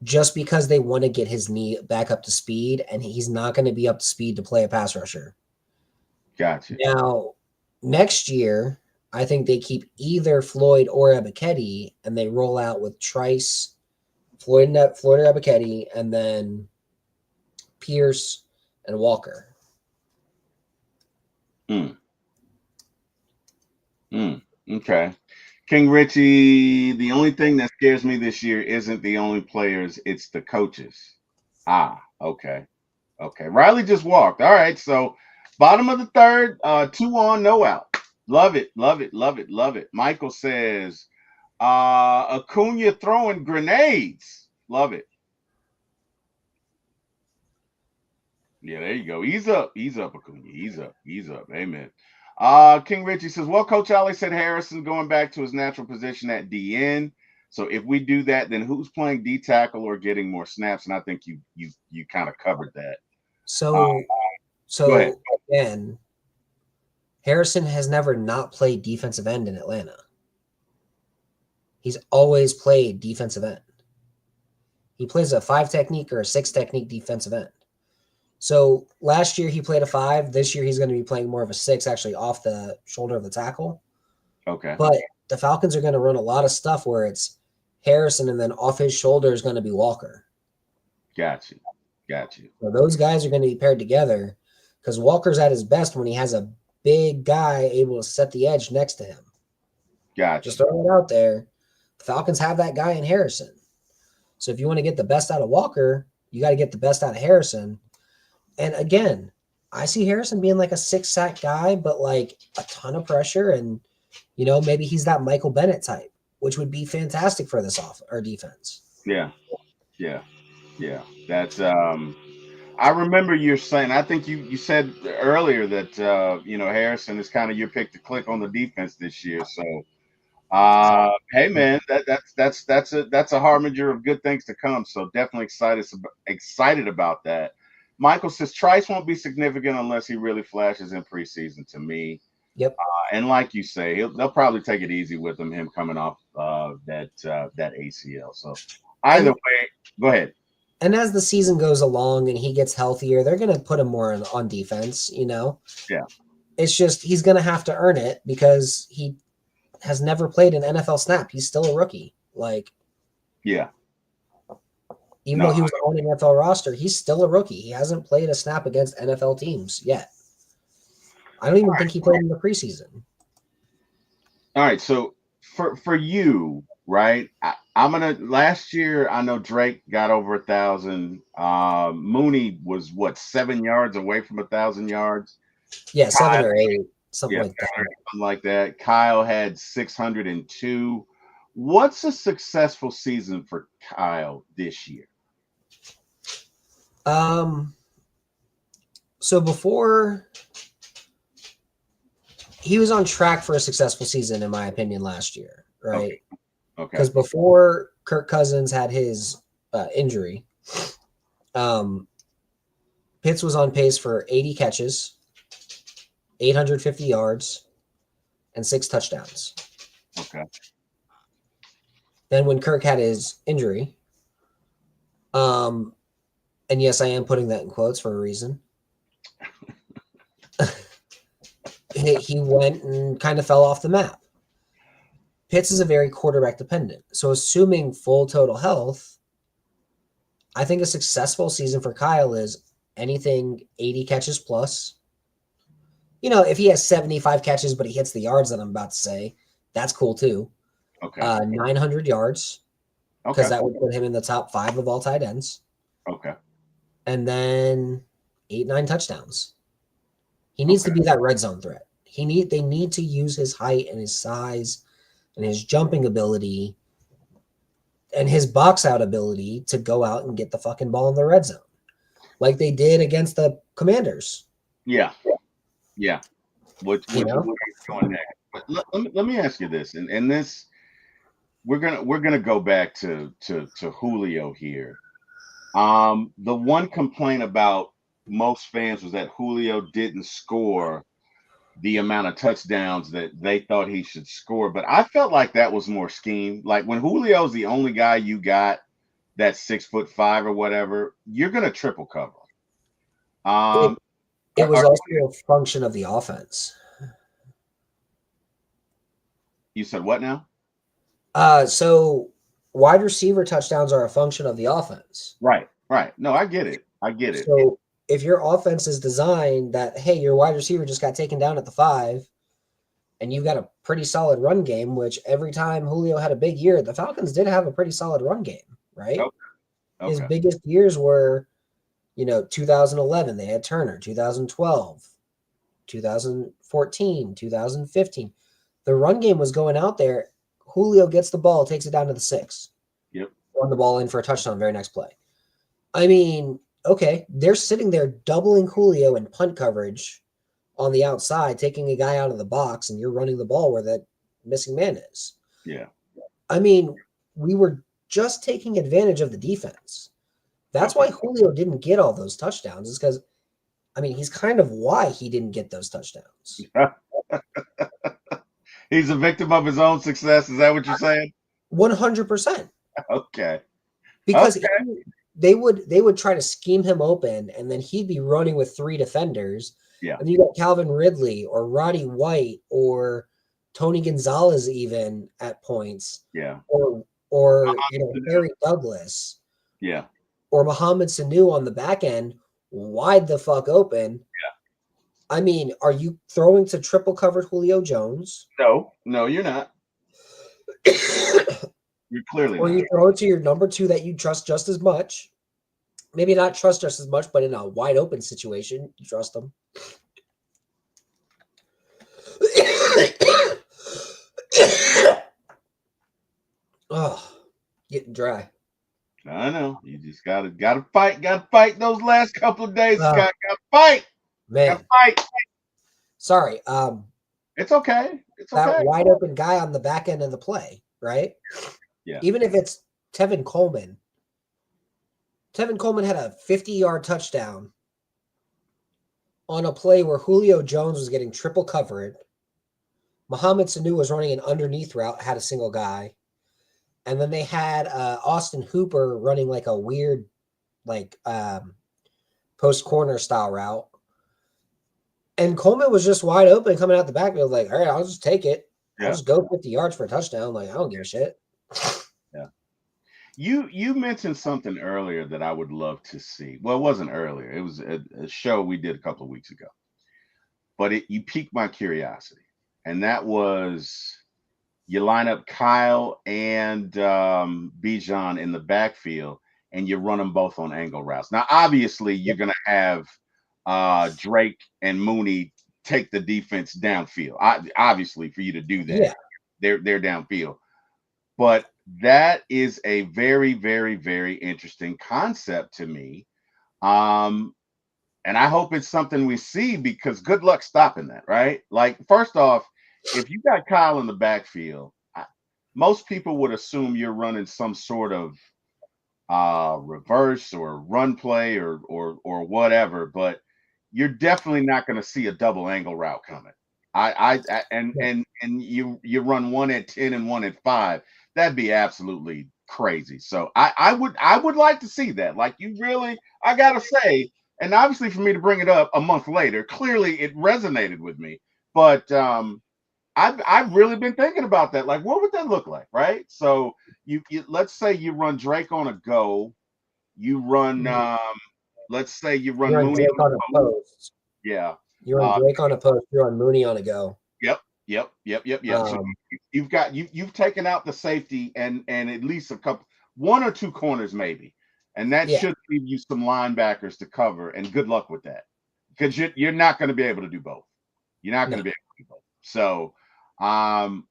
just because they want to get his knee back up to speed, and he's not going to be up to speed to play a pass rusher. Gotcha. Now, next year, I think they keep either Floyd or Ebiketie, and they roll out with Trice, Floyd or Ebiketie, and then Pierce and Walker. Okay. King Richie, the only thing that scares me this year isn't the only players, it's the coaches. Okay. Okay. Riley just walked. All right. So bottom of the third, 2 on, no out. Love it. Love it. Love it. Love it. Michael says, Acuna throwing grenades. Love it. Yeah, there you go. Ease up. Ease up, Acuna. Ease up. Ease up. Amen. King Richie says, well, Coach Ali said Harrison going back to his natural position at DN. So if we do that, then who's playing D tackle or getting more snaps? And I think you kind of covered that. So, Go ahead. again, Harrison has never not played defensive end in Atlanta. He's always played defensive end. He plays a 5 technique or a 6 technique defensive end. So last year he played a 5. This year he's going to be playing more of a 6, actually off the shoulder of the tackle. Okay. But the Falcons are going to run a lot of stuff where it's Harrison, and then off his shoulder is going to be Walker. Got you. So those guys are going to be paired together because Walker's at his best when he has a big guy able to set the edge next to him. Gotcha. Just throwing it out there. The Falcons have that guy in Harrison. So if you want to get the best out of Walker, you got to get the best out of Harrison. And again, I see Harrison being like a 6-sack guy, but like a ton of pressure. And, maybe he's that Michael Bennett type, which would be fantastic for this our defense. Yeah. That's I remember you saying, I think you said earlier that Harrison is kind of your pick to click on the defense this year. So hey man, that's a harbinger of good things to come. So definitely excited about that. Michael says Trice won't be significant unless he really flashes in preseason to me. Yep. And like you say, they'll probably take it easy with him coming off that ACL. So either way, go ahead. And as the season goes along and he gets healthier, they're going to put him more on defense, Yeah. It's just he's going to have to earn it because he has never played an NFL snap. He's still a rookie. Yeah. Even though he was on an NFL roster, he's still a rookie. He hasn't played a snap against NFL teams yet. I don't even think he played in the preseason. All right. So for you, right? Last year, I know Drake got over 1,000. Mooney was 7 yards away from 1,000 yards? Yeah, 7 or 8, something like that. Something like that. Kyle had 602. What's a successful season for Kyle this year? So before he was on track for a successful season, in my opinion, last year, right? Okay. Because before Kirk Cousins had his injury, Pitts was on pace for 80 catches, 850 yards, and 6 touchdowns. Okay. Then when Kirk had his injury, and yes, I am putting that in quotes for a reason, he went and kind of fell off the map. Pitts is a very quarterback dependent. So assuming full total health, I think a successful season for Kyle is anything 80 catches plus. If he has 75 catches, but he hits the yards that I'm about to say, that's cool too. Okay. 900 yards, because that would put him in the top 5 of all tight ends. Okay. And then 8-9 touchdowns. He needs to be that red zone threat. They need to use his height and his size and his jumping ability and his box out ability to go out and get the fucking ball in the red zone, like they did against the Commanders. Yeah. What going there? But let me ask you this, and this we're gonna go back to Julio here. The one complaint about most fans was that Julio didn't score the amount of touchdowns that they thought he should score. But I felt like that was more scheme. Like when Julio's the only guy you got that 6'5" or whatever, you're gonna triple cover. It, Um, it was also a function of the offense. you said what now? So wide receiver touchdowns are a function of the offense. Right, right. No, I get it. I get it. So if your offense is designed that, hey, your wide receiver just got taken down at the 5, and you've got a pretty solid run game, which every time Julio had a big year, the Falcons did have a pretty solid run game, right? Okay. His Okay. biggest years were, 2011, they had Turner, 2012, 2014, 2015. The run game was going out there. Julio gets the ball, takes it down to the 6. Yep. Run the ball in for a touchdown very next play. I mean, okay, they're sitting there doubling Julio in punt coverage on the outside, taking a guy out of the box, and you're running the ball where that missing man is. Yeah. I mean, we were just taking advantage of the defense. That's why Julio didn't get all those touchdowns, is because, he's kind of why he didn't get those touchdowns. He's a victim of his own success. Is that what you're saying? 100%. Okay. Because they would try to scheme him open, and then he'd be running with 3 defenders. Yeah. And you got Calvin Ridley or Roddy White or Tony Gonzalez even at points. Yeah. Or Harry Douglas. Yeah. Or Mohamed Sanu on the back end, wide the fuck open. Yeah. Are you throwing to triple covered Julio Jones? No, you're not. You're clearly or not. you throw it to your number 2 that you trust just as much. Maybe not trust just as much, but in a wide open situation, you trust them. Oh, getting dry. I know. You just gotta fight those last couple of days, Scott. Gotta fight. Man. Gotta fight. Sorry. It's okay. It's that okay. Wide open guy on the back end of the play, right? Yeah. Even if it's Tevin Coleman. Tevin Coleman had a 50-yard touchdown on a play where Julio Jones was getting triple covered. Mohamed Sanu was running an underneath route, had a single guy. And then they had Austin Hooper running like a weird, post corner style route. And Coleman was just wide open coming out the backfield, like, all right, I'll just take it. Yeah. I'll just go 50 yards for a touchdown. Like, I don't give a shit. Yeah. You mentioned something earlier that I would love to see. Well, it wasn't earlier. It was a show we did a couple of weeks ago. But you piqued my curiosity. And that was you line up Kyle and Bijan in the backfield, and you run them both on angle routes. Now, obviously, you're going to have Drake and Mooney take the defense downfield. Obviously, for you to do that, they're downfield. But that is a very, very, very interesting concept to me. And I hope it's something we see, because good luck stopping that, right? Like, first off, if you got Kyle in the backfield, most people would assume you're running some sort of reverse or run play or whatever, but you're definitely not going to see a double angle route coming. And you run one at 10 and one at 5. That'd be absolutely crazy. So I would like to see that. Like, you really, I gotta say, and obviously for me to bring it up a month later, clearly it resonated with me. But I've really been thinking about that. Like, what would that look like, right? So you let's say you run Drake on a go, you run let's say you run Mooney on a post. Yeah. You run Drake on a post, you run Mooney on a go. Yep. So you've taken out the safety and at least one or two corners maybe, and that should leave you some linebackers to cover. And good luck with that, because you're not going to be able to do both. You're not going to be able to do both. So, I'd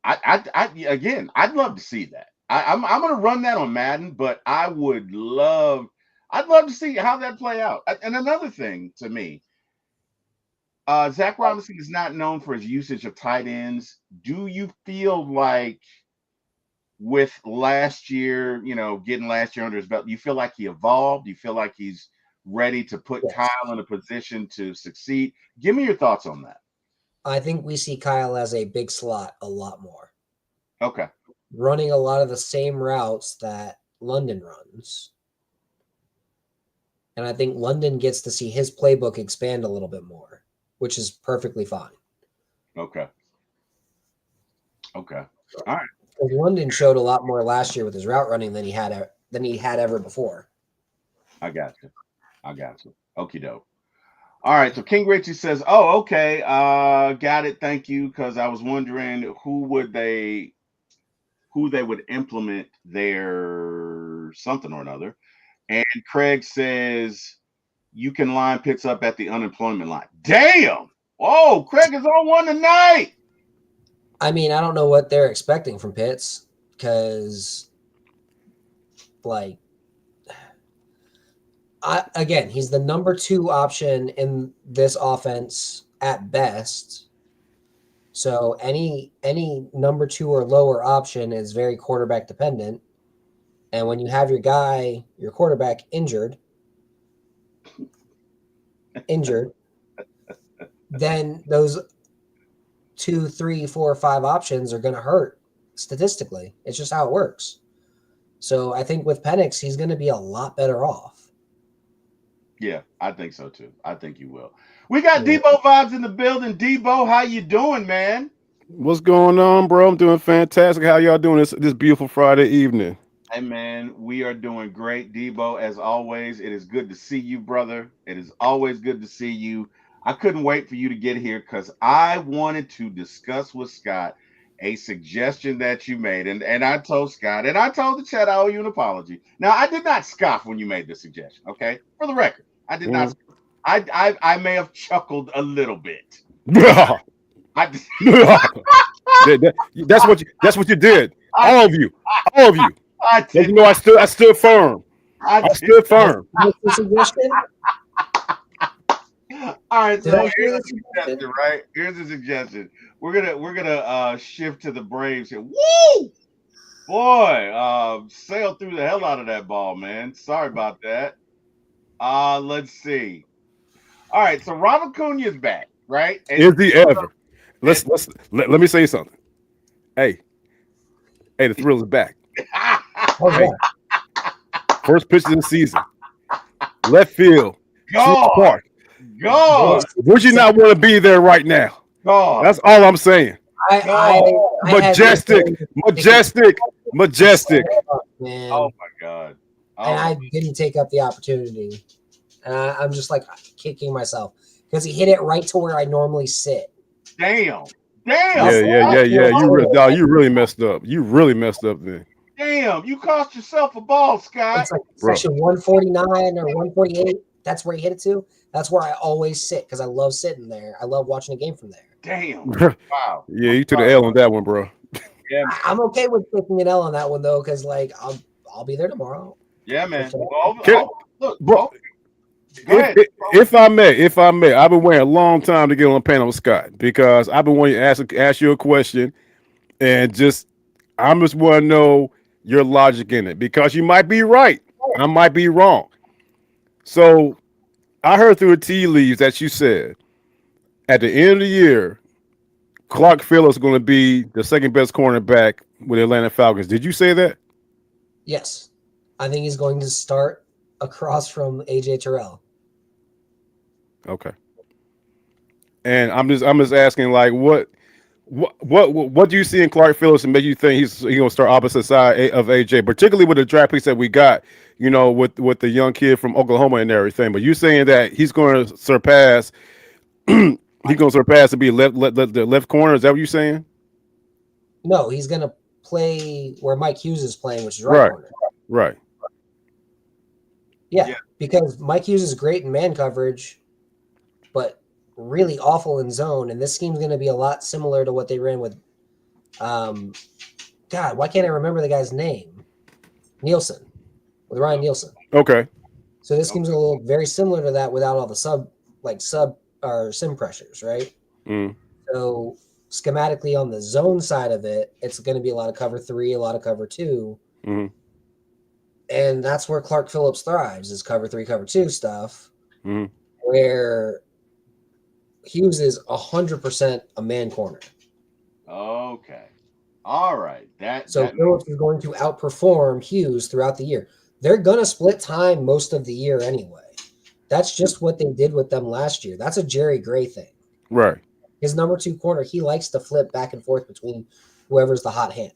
love to see that. I'm going to run that on Madden, but I'd love to see how that play out. And another thing to me. Zach Robinson is not known for his usage of tight ends. Do you feel like with last year, getting last year under his belt, you feel like he evolved? Do you feel like he's ready to put Kyle in a position to succeed? Give me your thoughts on that. I think we see Kyle as a big slot a lot more. Okay. Running a lot of the same routes that London runs. And I think London gets to see his playbook expand a little bit more, which is perfectly fine. Okay. All right. Because London showed a lot more last year with his route running than he had ever before. I got you. Okie doke. All right. So King Richie says, "Oh, okay. Got it. Thank you. Because I was wondering who they would implement their something or another." And Craig says, "You can line Pitts up at the unemployment line." Damn. Oh, Craig is on one tonight. I mean, I don't know what they're expecting from Pitts because, like, he's the number 2 option in this offense at best. So any number 2 or lower option is very quarterback dependent. And when you have your quarterback injured, then those 2, 3, 4, 5 options are going to hurt statistically. It's just how it works. So I think with Penix, he's going to be a lot better off. Yeah, I think so too. I think you will. We got Deboe vibes in the building. Deboe, how you doing, man? What's going on, bro? I'm doing fantastic. How y'all doing this beautiful Friday evening? Hey, man, we are doing great. Deboe, as always, it is good to see you, brother. It is always good to see you. I couldn't wait for you to get here because I wanted to discuss with Scott a suggestion that you made. And I told Scott, and I told the chat I owe you an apology. Now, I did not scoff when you made the suggestion, okay? For the record, I did not. I may have chuckled a little bit. I that's what you did. All of you. I did. You know, I stood firm. I stood firm. All right, so here's a suggestion, right? Here's a suggestion. We're gonna shift to the Braves here. Woo! Boy, sailed through the hell out of that ball, man. Sorry about that. Let's see. All right, so Ronald Acuna is back, right? And is he ever? Let me say something. Hey, the thrill is back. Hey, first pitch of the season. Left field. Park. God. Would you not want to be there right now? God. That's all I'm saying. Majestic. Man. Oh my God. And I didn't take up the opportunity. And I'm just like kicking myself because he hit it right to where I normally sit. Damn. Yeah. You really messed up. You really messed up then. Damn, you cost yourself a ball, Scott. It's like section 149 or 148. That's where he hit it to. That's where I always sit because I love sitting there. I love watching a game from there. Damn. Wow. Yeah, you took the L on that one, bro. Yeah, I'm okay with taking an L on that one though, because like I'll be there tomorrow. Yeah, man. Look, bro. If I may, I've been waiting a long time to get on a panel with Scott because I've been wanting to ask you a question, and I just want to know your logic in it because you might be right, I might be wrong. So I heard through the tea leaves that you said at the end of the year, Clark Phillips is going to be the second best cornerback with the Atlanta Falcons. Did you say that? Yes, I think he's going to start across from AJ Terrell. Okay. And I'm just asking, like, what do you see in Clark Phillips and make you think he's going to start opposite side of AJ, particularly with the draft picks that we got, with the young kid from Oklahoma and everything. But you saying that he's going to surpass, to be the left corner? Is that what you're saying? No, he's going to play where Mike Hughes is playing, which is right corner. Right. Yeah, because Mike Hughes is great in man coverage, but really awful in zone. And this scheme's going to be a lot similar to what they ran with. God, why can't I remember the guy's name? Nielsen, with Ryan Nielsen. Okay. So this scheme's going to look very similar to that without all the sub or sim pressures, right? Mm. So schematically on the zone side of it, it's going to be a lot of cover 3, a lot of cover 2. Mm-hmm. And that's where Clark Phillips thrives, is cover 3, cover 2 stuff, where Hughes is 100% a man corner. Okay. All right. So Phillips is going to outperform Hughes throughout the year. They're going to split time most of the year anyway. That's just what they did with them last year. That's a Jerry Gray thing. Right. His number 2 corner, he likes to flip back and forth between whoever's the hot hand.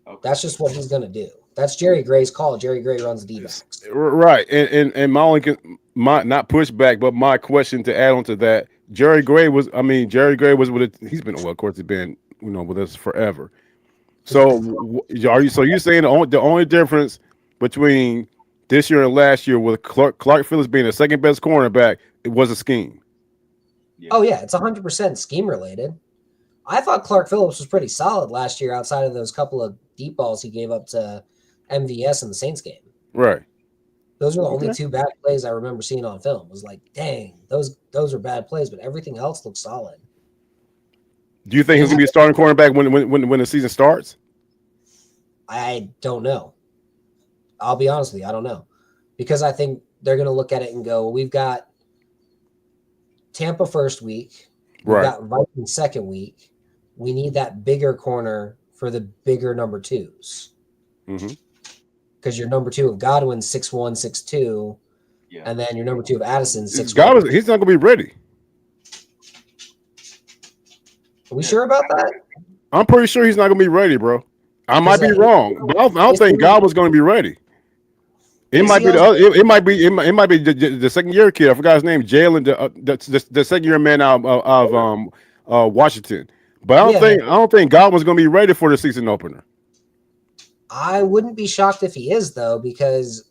Okay. That's just what he's going to do. That's Jerry Gray's call. Jerry Gray runs D-backs. Right. And my only my not pushback, but my question to add on to that, Jerry Gray was with it. He's been, well, of course, he's been, with us forever. So are you saying the only difference between this year and last year with Clark Phillips being the second best cornerback, it was a scheme? Yeah. Oh yeah, it's 100% scheme related. I thought Clark Phillips was pretty solid last year outside of those couple of deep balls he gave up to MVS in the Saints game. Right. Those were the only 2 bad plays I remember seeing on film. It was like, dang, those are bad plays, but everything else looked solid. Do you think he's gonna be a starting cornerback when the season starts? I don't know. I'll be honest with you, I don't know. Because I think they're gonna look at it and go, well, we've got Tampa first week, we've got Vikings second week. We need that bigger corner for the bigger number 2s. Mm-hmm. Because your number 2 of Godwin 6'1", 6'2", and then your number 2 of Addison 6'1". Godwin, he's not gonna be ready. Are we sure about that? I'm pretty sure he's not gonna be ready, bro. I might be wrong, but I don't think Godwin's gonna be ready. It might be it might be the second year kid. I forgot his name, Jalen, the second year man out of Washington. But I don't think Godwin's gonna be ready for the season opener. I wouldn't be shocked if he is, though, because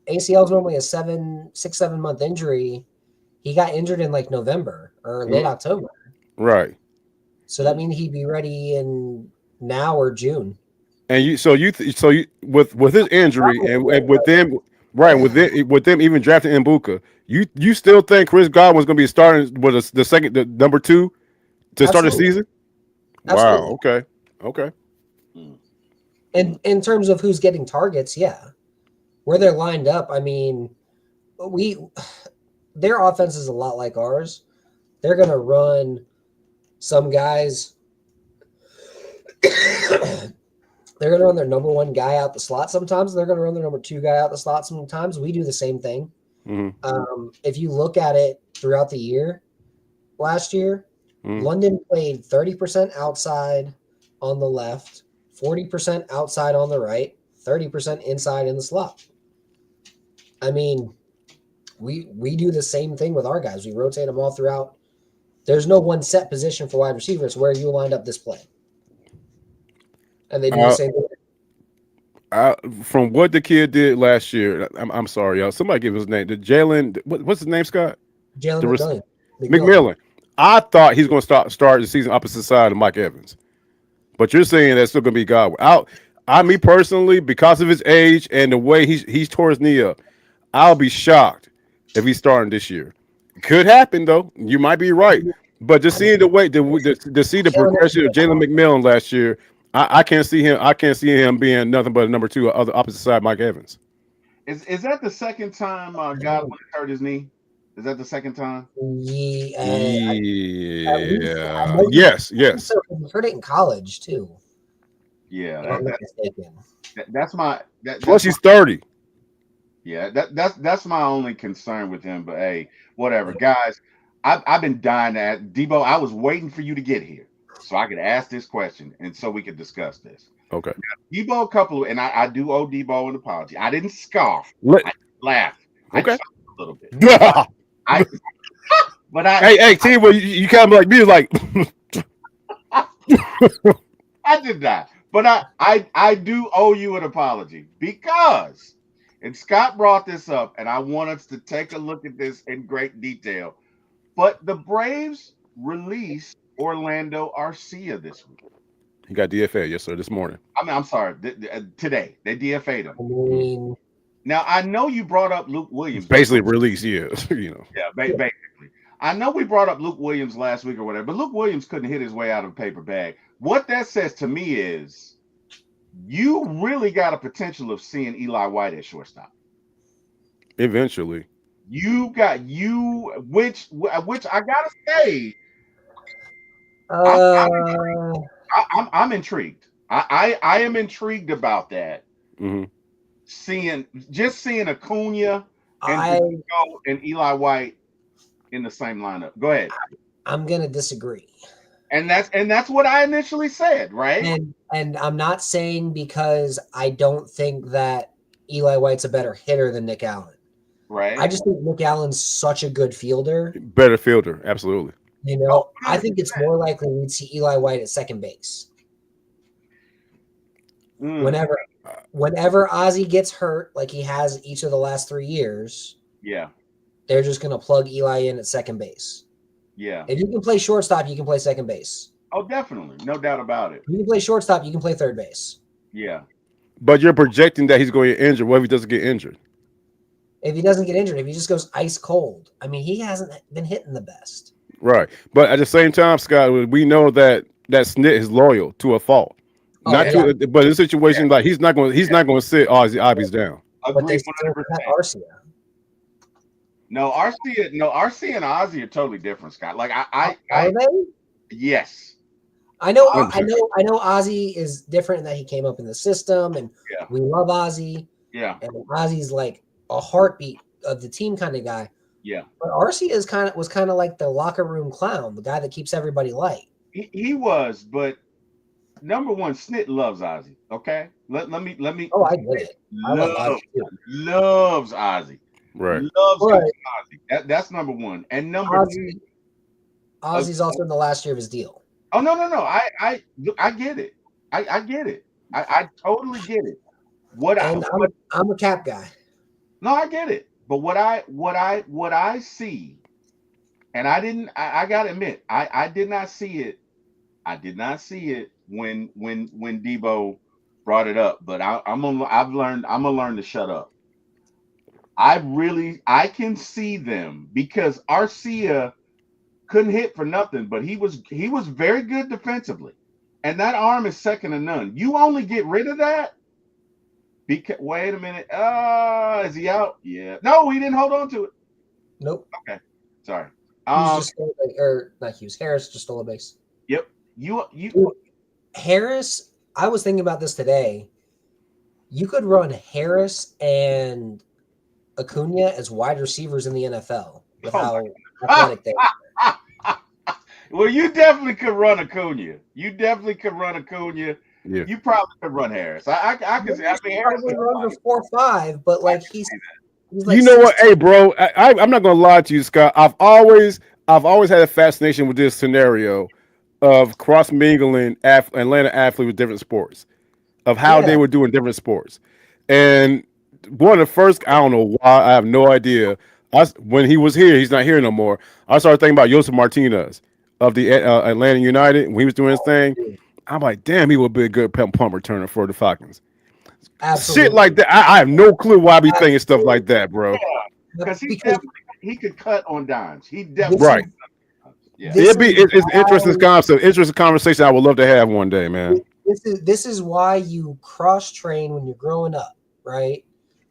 ACL is normally a 6-7 month injury. He got injured in like November or late October. Right. So that means he'd be ready in now or June. And you with his injury and with them with them even drafting Mbuka, you still think Chris Godwin's going to be starting with the number 2 to start the season? Absolutely. Wow. Okay. And in terms of who's getting targets, where they're lined up, I mean, their offense is a lot like ours. They're going to run some guys. They're going to run their number 1 guy out the slot sometimes. They're going to run their number 2 guy out the slot sometimes. We do the same thing. Mm-hmm. If you look at it throughout the year, last year, London played 30% outside on the left, 40% outside on the right, 30% inside in the slot. I mean, we do the same thing with our guys. We rotate them all throughout. There's no one set position for wide receivers where you lined up this play. And they do the same thing. From what the kid did last year, I'm sorry, y'all. Somebody give his name. The Jalen, what's his name, Scott? Jalen McMillan. I thought he's going to start the season opposite side of Mike Evans. But you're saying that's still going to be Godwin. Me personally, because of his age and the way he's tore his knee up, I'll be shocked if he's starting this year. Could happen, though. You might be right. But just seeing the way to see the progression of Jalen McMillan last year, I can't see him. I can't see him being nothing but a number 2 of the opposite side, Mike Evans. Is that the second time Godwin hurt his knee? Is that the second time? Yeah. Yes. So he hurt it in college too. Yeah, that's my. Plus, he's 30. Yeah, that's my only concern with him. But hey, whatever, guys. I've been dying to ask Deboe. I was waiting for you to get here so I could ask this question and so we could discuss this. Okay. Now, Deboe, and I do owe Deboe an apology. I didn't scoff. I laughed. Okay. I chuckled a little bit. Hey, T-Wil, you kind of like me, like. I did not. But I do owe you an apology because, and Scott brought this up, and I want us to take a look at this in great detail. But the Braves released Orlando Arcia this week. He got DFA, yes, sir, this morning. I'm sorry, today. They DFA'd him. Now, I know you brought up Luke Williams. Basically released, yeah. Yeah, basically. I know we brought up Luke Williams last week or whatever, but Luke Williams couldn't hit his way out of a paper bag. What that says to me is you really got a potential of seeing Eli White at shortstop. Eventually. Which I gotta say, I'm intrigued. I am intrigued about that. Mm-hmm. Seeing Acuna and Deboe and Eli White in the same lineup. Go ahead. I'm gonna disagree. And that's what I initially said, right? And I'm not saying because I don't think that Eli White's a better hitter than Nick Allen. Right. I just think Nick Allen's such a good fielder. Better fielder, absolutely. You know, I think it's more likely we'd see Eli White at second base. Whenever Ozzie gets hurt, like he has each of the last 3 years, they're just gonna plug Eli in at second base. Yeah. If you can play shortstop, you can play second base. Oh, definitely. No doubt about it. If you can play shortstop, you can play third base. Yeah. But you're projecting that he's going to get injured. What if he doesn't get injured? If he doesn't get injured, if he just goes ice cold, I mean, he hasn't been hitting the best. Right. But at the same time, Scott, we know that Snit is loyal to a fault. But in a situation like he's not going to sit Ozzy's down. But they still have Arcia. No, Arcia and Ozzie are totally different, Scott. Like are they? Yes. I know Ozzie is different in that he came up in the system, and we love Ozzie. Yeah. And Ozzie's like a heartbeat of the team kind of guy. Yeah. But Arcia was kind of like the locker room clown, the guy that keeps everybody light. He was, but number one, Snit loves Ozzie. Okay. Let me Oh, I get it. I love Ozzie too. Loves Ozzie. Right. Loves Ozzie. That's number one. And number two, Ozzie's also in the last year of his deal. Oh no. I get it. I get it. I totally get it. I'm a Cap guy. No, I get it. But what I see, and I gotta admit, I did not see it. I did not see it when Deboe brought it up. But I'm gonna learn to shut up. I can see them because Arcia couldn't hit for nothing, but he was very good defensively, and that arm is second to none. You only get rid of that because wait a minute, is he out? Yeah, no, he didn't hold on to it. Nope. Okay, sorry. Harris just stole a base. Yep. Harris. I was thinking about this today. You could run Harris and Acuna as wide receivers in the NFL with how athletic they are. Well, you definitely could run Acuna. Yeah. You probably could run Harris. I can see. I mean, Harris probably run for 4.5, but like he's like, you know what? Hey, bro, I'm not gonna lie to you, Scott. I've always had a fascination with this scenario of cross mingling Atlanta athletes with different sports, of how they were doing different sports. And one of the first, I don't know why, I have no idea. When he was here, he's not here no more. I started thinking about Joseph Martinez of the Atlanta United when he was doing his thing. I'm like, damn, he would be a good punt returner for the Falcons. Absolutely. Shit like that. I have no clue why I be thinking stuff like that, bro. Because he could cut on dimes. He definitely right. Yeah. It's interesting concept, interesting conversation. I would love to have one day, man. This is why you cross train when you're growing up, right?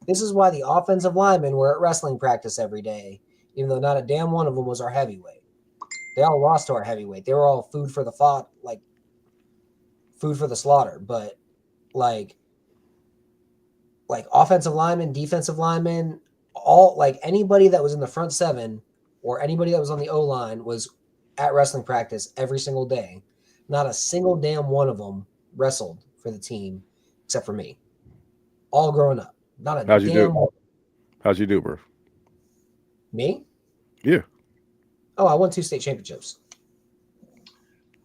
This is why the offensive linemen were at wrestling practice every day, even though not a damn one of them was our heavyweight. They all lost to our heavyweight. They were all food for the thought, like food for the slaughter. But like offensive linemen, defensive linemen, all like anybody that was in the front seven or anybody that was on the O line was at wrestling practice every single day. Not a single damn one of them wrestled for the team except for me. All growing up. Not a How'd you damn do? one. How'd you do, bro? Me? Yeah. Oh, I won 2 state championships.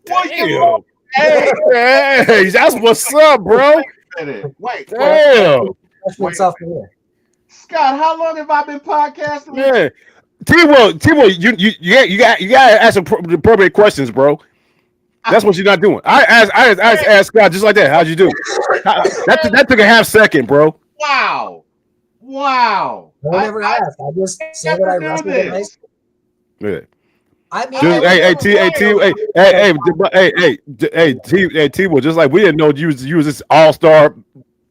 Damn. Hey, that's what's up, bro. Wait. Damn. Sophomore. Scott, how long have I been podcasting? Yeah. T-Wil, you got to ask appropriate questions, bro. That's what you're not doing. I asked Scott just like that. How'd you do? That took a half second, bro. Wow. I never asked. I just say that I wrestled in high school. Yeah. I mean, T-Wil, just like we didn't know you was this all-star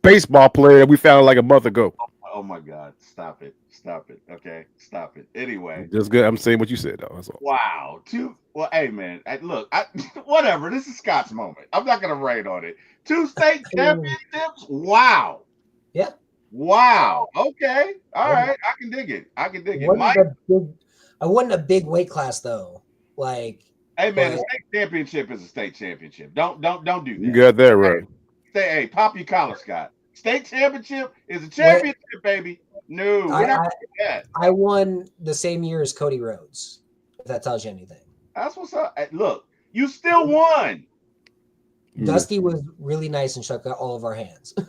baseball player that we found like a month ago. Oh my God! Stop it! Okay, stop it. Anyway, just good. I'm saying what you said, though. That's all. Wow. Well, hey man, look, whatever. This is Scott's moment. I'm not gonna raid on it. 2 state championships. Wow. Yeah. Wow. Okay. All right. I can dig it. I can dig it. Mike. I wasn't a big weight class though. Like, Hey man, but the state championship is a state championship. Don't do You that. got that right. Hey, pop your collar, Scott. State championship is a Wait, championship, baby. No, we're I, not I gonna do that. I won the same year as Cody Rhodes. If that tells you anything. That's what's up. Hey, look, you still won. Dusty was really nice and shook out all of our hands. Let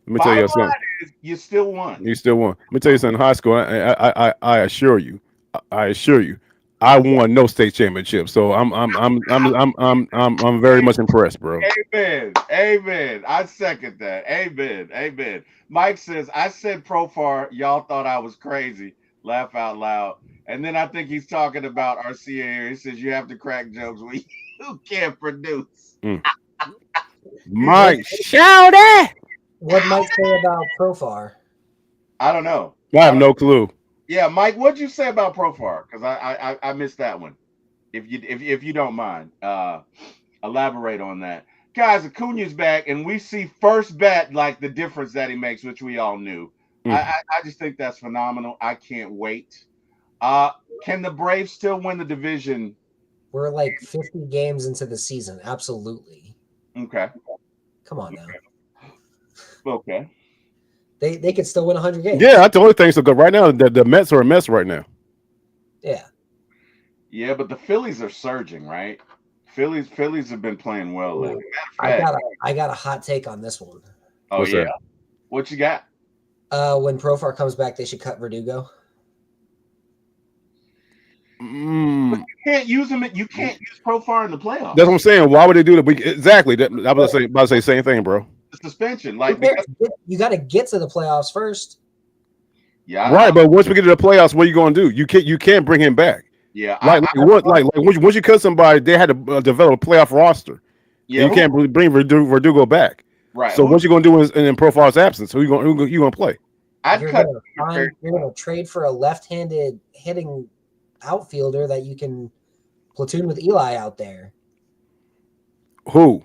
me tell Bottom you something. line is, you still won. You still won. Let me tell you something. In high school, I assure you, I won no state championship. So I'm very much impressed, bro. Amen. Amen. I second that. Amen. Amen. Mike says, I said Profar. Y'all thought I was crazy. Laugh out loud. And then I think he's talking about RCA here. He says, you have to crack jokes when you can't produce. Mike, shout it. What Mike say about Profar? I don't know. I have no clue. Yeah, Mike, what'd you say about Profar? Because I missed that one. If you don't mind, elaborate on that. Guys, Acuna's back, and we see first bet like the difference that he makes, which we all knew. I just think that's phenomenal. I can't wait. Can the Braves still win the division? We're like 50 games into the season. Absolutely. Okay. Come on now. Okay. They could still win 100 games. Yeah, I totally think so. Good. Right now, the Mets are a mess right now. Yeah. Yeah, but the Phillies are surging, right? Phillies have been playing well lately. I got a hot take on this one. Oh, What's yeah. that? What you got? When Profar comes back, they should cut Verdugo. You can't use him. You can't use Profar in the playoffs. That's what I'm saying. Why would they do that? Exactly. I was about to say the same thing, bro. The suspension, You got to get to the playoffs first. Yeah. Right, but once we get to the playoffs, what are you going to do? You can't bring him back. Yeah. Once you cut somebody, they had to develop a playoff roster. Yeah. You can't bring Verdugo back. Right. So what you going to do in Profar's absence? Who you going to play? You're going to trade for a left-handed hitting outfielder that you can platoon with Eli out there. Who?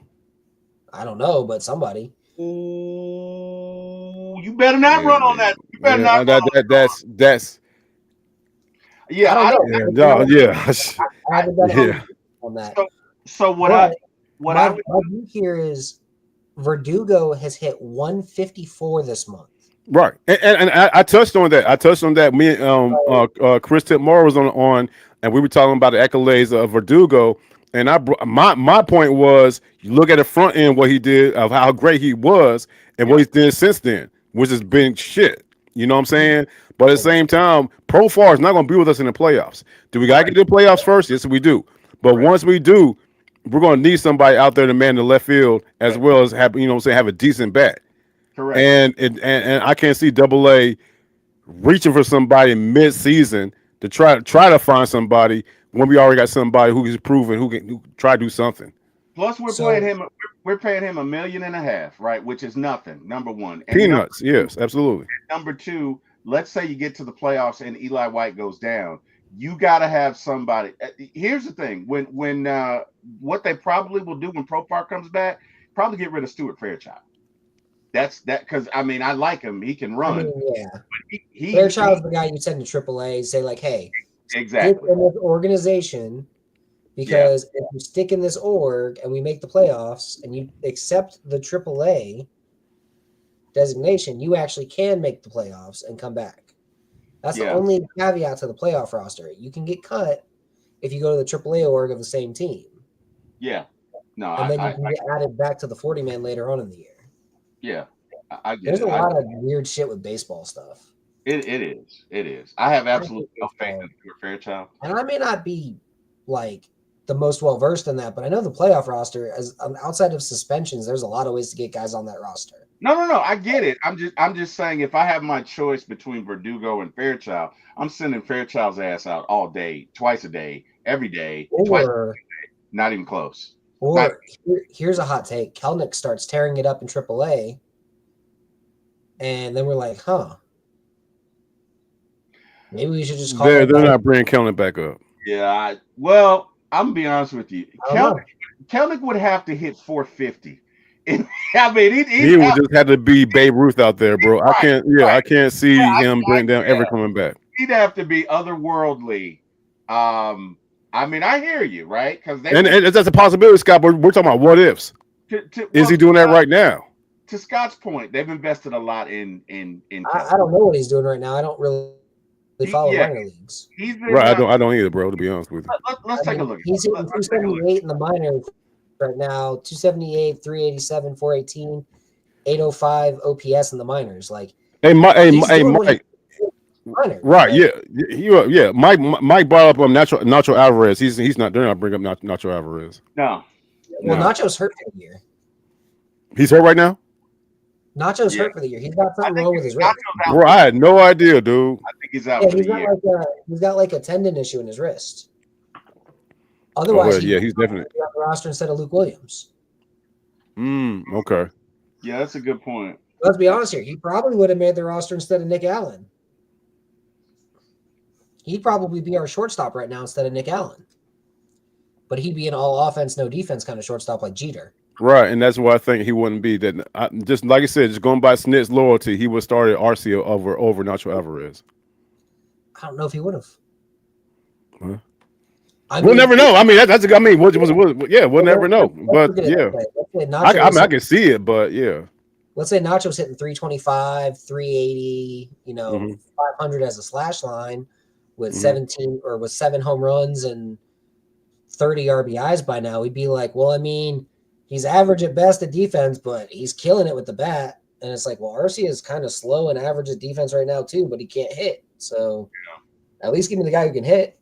I don't know, but somebody. Ooh, you better not run on that. You better not. That's. Yeah, I haven't done on that. So my view here is Verdugo has hit 154 this month. Right, and I touched on that. Me and Chris Tipmore was on, and we were talking about the accolades of Verdugo. And my point was, you look at the front end, what he did, of how great he was, and what he's did since then, which has been shit. You know what I'm saying? But at the same time, Profar is not going to be with us in the playoffs. Do we got to get to the playoffs first? Yes, we do. But once we do, we're going to need somebody out there to man the left field as well as have have a decent bat. Correct. And I can't see AA reaching for somebody mid-season to try to find somebody when we already got somebody who is proven who can try to do something. Plus, we're paying him $1.5 million, right? Which is nothing. Number one, and peanuts. Yes, absolutely. Number two, let's say you get to the playoffs and Eli White goes down. You got to have somebody. Here's the thing: when what they probably will do when Profar comes back, probably get rid of Stuart Fairchild. That's because I like him. He can run. Fairchild's the guy you send to AAA. Say like, hey, exactly. Stick in this organization, because if you stick in this org and we make the playoffs and you accept the AAA designation, you actually can make the playoffs and come back. That's the only caveat to the playoff roster. You can get cut if you go to the AAA org of the same team. Yeah. No, and then you can get added back to the 40-man later on in the year. Yeah. I get There's a lot of weird shit with baseball stuff. It is. I have absolutely no faith in Stuart Fairchild. And I may not be like the most well versed in that, but I know the playoff roster, as outside of suspensions, there's a lot of ways to get guys on that roster. No. I get it. I'm just saying, if I have my choice between Verdugo and Fairchild, I'm sending Fairchild's ass out all day, twice a day, every day, twice a day. Not even close. Or here's a hot take: Kelnick starts tearing it up in AAA, and then we're like, maybe we should just call. They're not bringing Kelnick back up. Yeah. I'm gonna be honest with you. Kelnick would have to hit 450 I mean, He would just have to be Babe Ruth out there, bro. I right, can't. Yeah, right. I can't see Yeah, him bring down ever coming back. he'd have to be otherworldly. I mean, I hear you, right? Because they've And been that's a possibility, Scott. But we're talking about what ifs. Is well, he doing that right now? to Scott's point, they've invested a lot in Kellen. I don't know what he's doing right now. I don't really follow Yeah, minor leagues. he's been. Right. I don't either, bro. To be honest with you. Let's take a look. He's hitting Let's take a look. 278 in the minors right now. 278, 387, 418, 805 OPS in the minors. Like, Hey, he's doing what Mike. minor, Right? Yeah. Mike brought up Nacho Alvarez. He's not. They're not bringing up Nacho Alvarez. No. Well, Nacho's hurt for the year. He's hurt right now. Nacho's hurt for the year. He's got something wrong with his wrist. Bro, I had no idea, dude. I think he's out Yeah, for the year. he's got like a tendon issue in his wrist. Otherwise, he's definitely on the roster instead of Luke Williams. Okay. Yeah, that's a good point. Let's be honest here. He probably would have made the roster instead of Nick Allen. He'd probably be our shortstop right now instead of Nick Allen. But he'd be an all offense, no defense kind of shortstop like Jeter. Right, and that's why I think he wouldn't be that. Just like I said, just going by Snit's loyalty, he would start at Arcia over Nacho Alvarez. I don't know if he would have. Huh? We'll never know. I mean, that's. I mean, we'll never know. But yeah, I can see it. But yeah, let's say Nacho's hitting 325, 380, 500 as a slash line with 17 or with 7 home runs and 30 RBIs by now. We'd be like, well, I mean, he's average at best at defense, but he's killing it with the bat. And it's like, well, Arcia is kind of slow and average at defense right now too, but he can't hit. So at least give me the guy who can hit.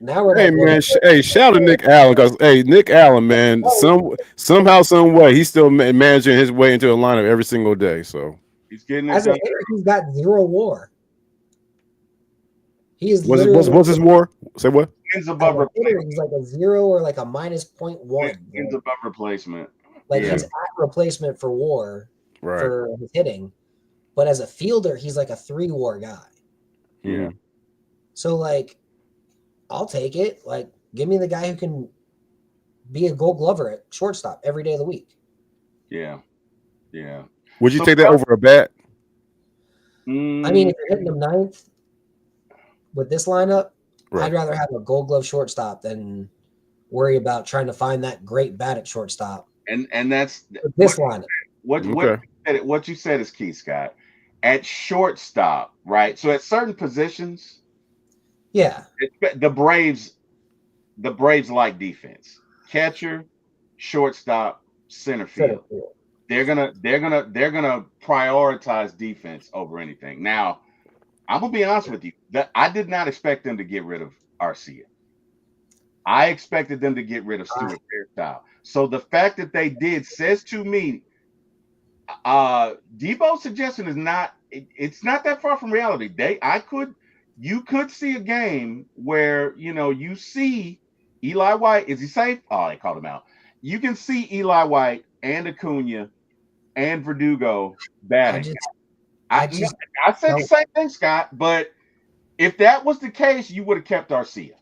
Now we're shout to Nick Allen because Nick Allen, man, somehow, some way, he's still managing his way into a lineup every single day. So he's getting as a hitter, he's got 0 WAR. He is. What's his WAR? Say what? Wins above replacement. He's like a 0 or like a minus 0.1. Wins above replacement. Like he's at replacement for WAR for his hitting, but as a fielder, he's like a 3 WAR guy. Yeah. So like, I'll take it. Like, give me the guy who can be a Gold Glover at shortstop every day of the week. Yeah. Would you take that over a bat? I mean, if you're hitting him 9th with this lineup, I'd rather have a Gold Glove shortstop than worry about trying to find that great bat at shortstop. And that's this lineup. What you said is key, Scott. At shortstop, right? So at certain positions, the Braves like defense. Catcher, shortstop, center field. They're gonna prioritize defense over anything. Now, I'm gonna be honest with you. That I did not expect them to get rid of Arcia. I expected them to get rid of Stuart Fairchild. So the fact that they did says to me, Debo's suggestion is not. It's not that far from reality. You could see a game where you see Eli White. Is he safe? Oh, they called him out. You can see Eli White and Acuna and Verdugo batting. I said the same thing, Scott. But if that was the case, you would have kept Arcia.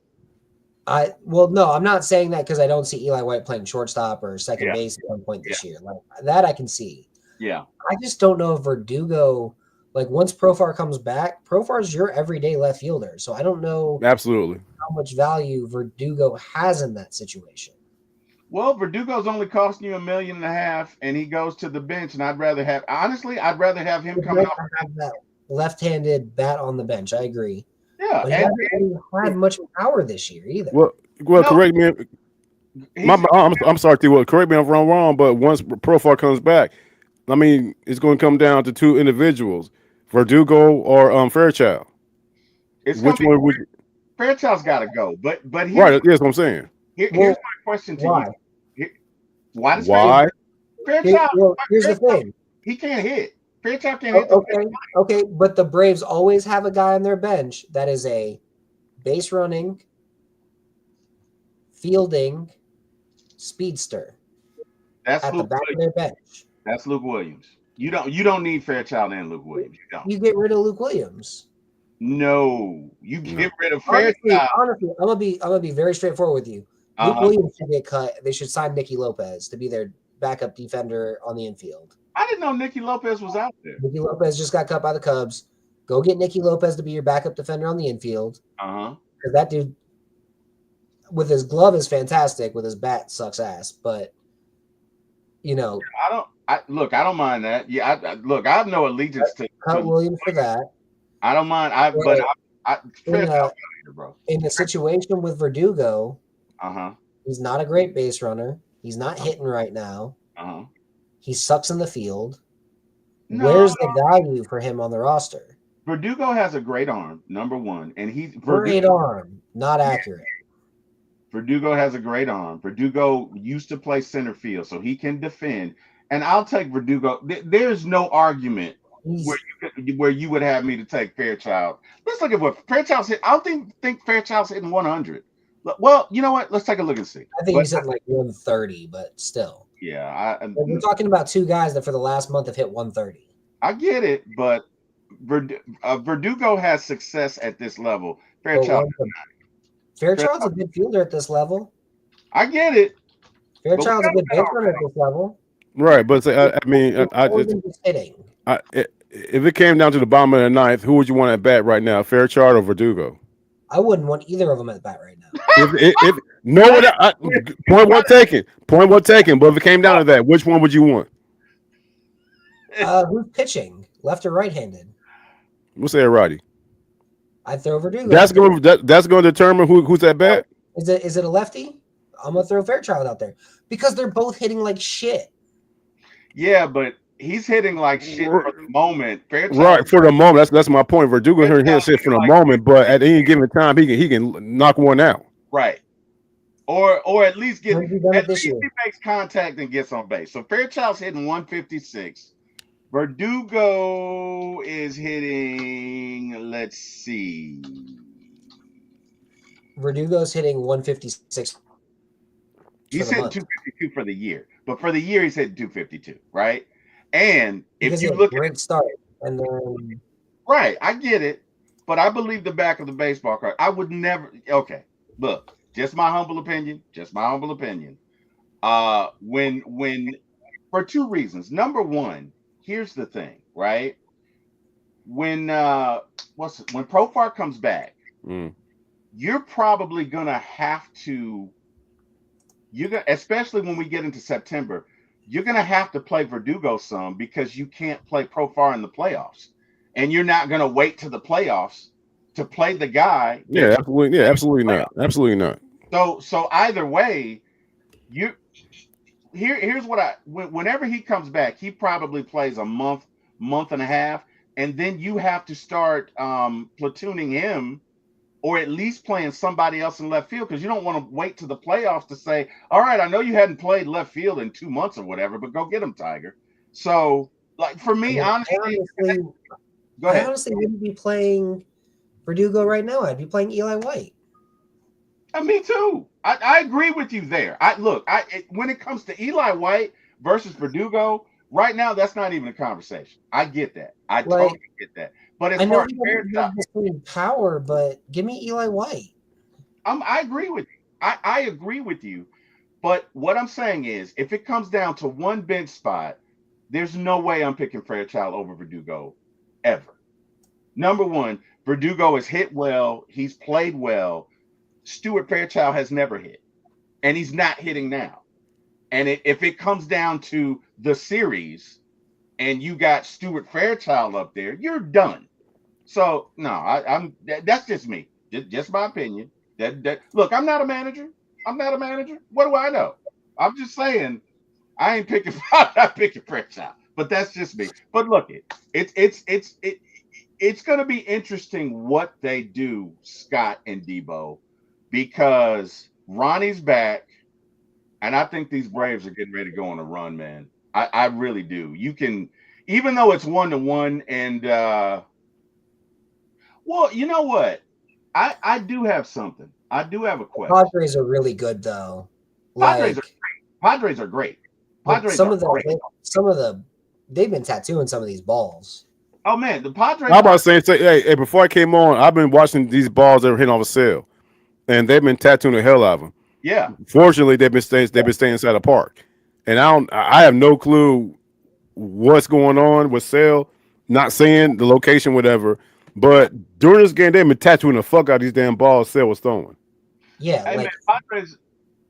No, I'm not saying that because I don't see Eli White playing shortstop or second base at one point this year. Like that, I can see. Yeah, I just don't know if Verdugo. Like once Profar comes back, Profar's your everyday left fielder. So I don't know absolutely how much value Verdugo has in that situation. Well, Verdugo's only costing you $1.5 million, and he goes to the bench. And I'd rather have him coming off that left-handed bat on the bench. I agree. Yeah, but he hasn't really had much power this year either. Well, correct me. I'm sorry, T-Will. Correct me if I'm wrong, but once Profar comes back, I mean, it's going to come down to 2 individuals. Verdugo or Fairchild. Which one would you? Fairchild's got to go, but right. That's what I'm saying. Here's my question to you. Why does Fairchild? Here's the thing. He can't hit. Fairchild can't hit. Okay, but the Braves always have a guy on their bench that is a base running, fielding, speedster. That's at the back of their bench. That's Luke Williams. You don't need Fairchild and Luke Williams. You get rid of Luke Williams. No, you get rid of Fairchild. Honestly, I'm gonna be very straightforward with you. Luke Williams should get cut. They should sign Nicky Lopez to be their backup defender on the infield. I didn't know Nicky Lopez was out there. Nicky Lopez just got cut by the Cubs. Go get Nicky Lopez to be your backup defender on the infield. Because that dude, with his glove, is fantastic. With his bat, sucks ass. But you know, I don't mind that. Yeah, I have no allegiance to Williams for that. I don't mind. In the situation with Verdugo, he's not a great base runner. He's not hitting right now. He sucks in the field. Where's the value for him on the roster? Verdugo has a great arm, number one, and he's great arm, not accurate. Verdugo has a great arm. Verdugo used to play center field, so he can defend. And I'll take Verdugo. There's no argument where you would have me to take Fairchild. Let's look at what Fairchild's hit. I don't think Fairchild's hitting 100. Well, you know what? Let's take a look and see. I think he's hitting like 130, but still. Yeah. We're talking about two guys that for the last month have hit 130. I get it, but Verdugo has success at this level. Fairchild's a good fielder at this level. I get it. Fairchild's a good base runner at this level. Right, but hitting. If it came down to the bottom of the ninth, who would you want at bat right now, Fairchild or Verdugo? I wouldn't want either of them at bat right now. Point well taken. But if it came down to that, which one would you want? Who's pitching, left or right-handed? We'll say righty. I'd throw Verdugo. That's going to determine who's at bat. Is it a lefty? I'm gonna throw Fairchild out there because they're both hitting like shit. Yeah, but he's hitting like shit for the moment. Fairchild, right, for the moment. That's my point. Verdugo hitting shit for the moment, but at any given time, he can knock one out. Right. Or at least he makes contact and gets on base. So Fairchild's hitting 156. Verdugo is hitting, let's see. Verdugo's hitting 156. He's hitting 252 for the year. But for the year, he's hitting 252, right? And if you look at great start, and then right, I get it. But I believe the back of the baseball card. I would never. Okay, look, just my humble opinion. When for two reasons. Number one, here's the thing, right? When Profar comes back, you're probably gonna have to. Especially when we get into September, you're gonna have to play Verdugo some because you can't play Profar in the playoffs, and you're not gonna wait to the playoffs to play the guy. Yeah, absolutely. Yeah, absolutely not. So either way, here's what whenever he comes back, he probably plays a month and a half, and then you have to start platooning him, or at least playing somebody else in left field, because you don't want to wait to the playoffs to say, all right, I know you hadn't played left field in 2 months or whatever, but go get him, Tiger. So, like, for me, honestly, go ahead. I honestly wouldn't be playing Verdugo right now. I'd be playing Eli White. Me too. I agree with you there. When it comes to Eli White versus Verdugo, right now, that's not even a conversation. I get that. I totally get that. But as far as power, but give me Eli White. I agree with you. I agree with you. But what I'm saying is, if it comes down to one bench spot, there's no way I'm picking Fairchild over Verdugo ever. Number one, Verdugo has hit well. He's played well. Stuart Fairchild has never hit, and he's not hitting now. And if it comes down to the series and you got Stuart Fairchild up there, you're done. So no, that's just me. Just my opinion. Look, I'm not a manager. What do I know? I'm just saying I ain't picking Fairchild. But that's just me. But look, it's gonna be interesting what they do, Scott and Deboe, because Ronnie's back, and I think these Braves are getting ready to go on a run, man. I really do. You can, even though it's 1-1, and well, you know what? I do have something. I do have a question. Padres are really good, though. Padres are great. They've been tattooing some of these balls. Oh man, the Padres. I'm about to say, hey, before I came on, I've been watching these balls that are hitting off a sale, and they've been tattooing the hell out of them. Yeah. Fortunately, they've been staying inside the park. and I have no clue what's going on with Sale. Not saying the location, whatever, but during this game, they've been tattooing the fuck out of these damn balls Sale was throwing. Yeah, Hey man, like, Padres,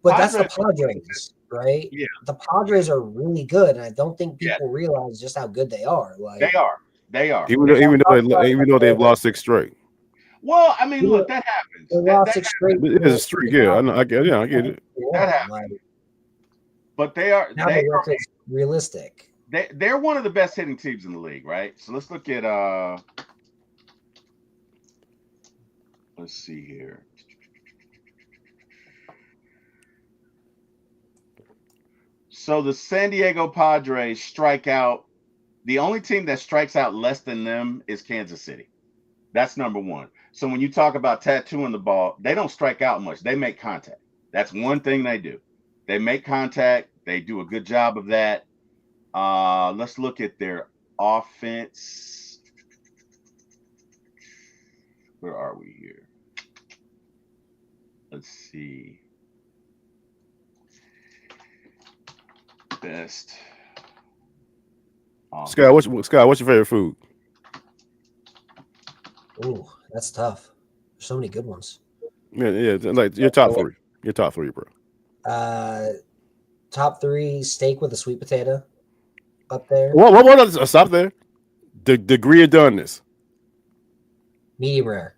but that's the Padres, Padres, right? yeah, The Padres are really good, and I don't think yeah, people realize just how good they are. they Like, are, they are. Even though And even though talk about even though they've it, lost 6 straight. well, I mean, you know, look, that they happens. lost That 6 straight. It is a streak, yeah. I know, I get it. that One. happens. Like, But now the record's realistic. they're one of the best hitting teams in the league, right? So let's look at let's see here. So the San Diego Padres strike out. The only team that strikes out less than them is Kansas City. That's number one. So when you talk about tattooing the ball, they don't strike out much. They make contact. That's one thing they do. They make contact. They do a good job of that. Let's look at their offense. Where are we here? Let's see. Best. Scott, what's your favorite food? Ooh, that's tough. There's so many good ones. Yeah, like your top three. Your top three, bro. Top 3 steak with a sweet potato up there. What stop there. The degree of doneness. Medium rare.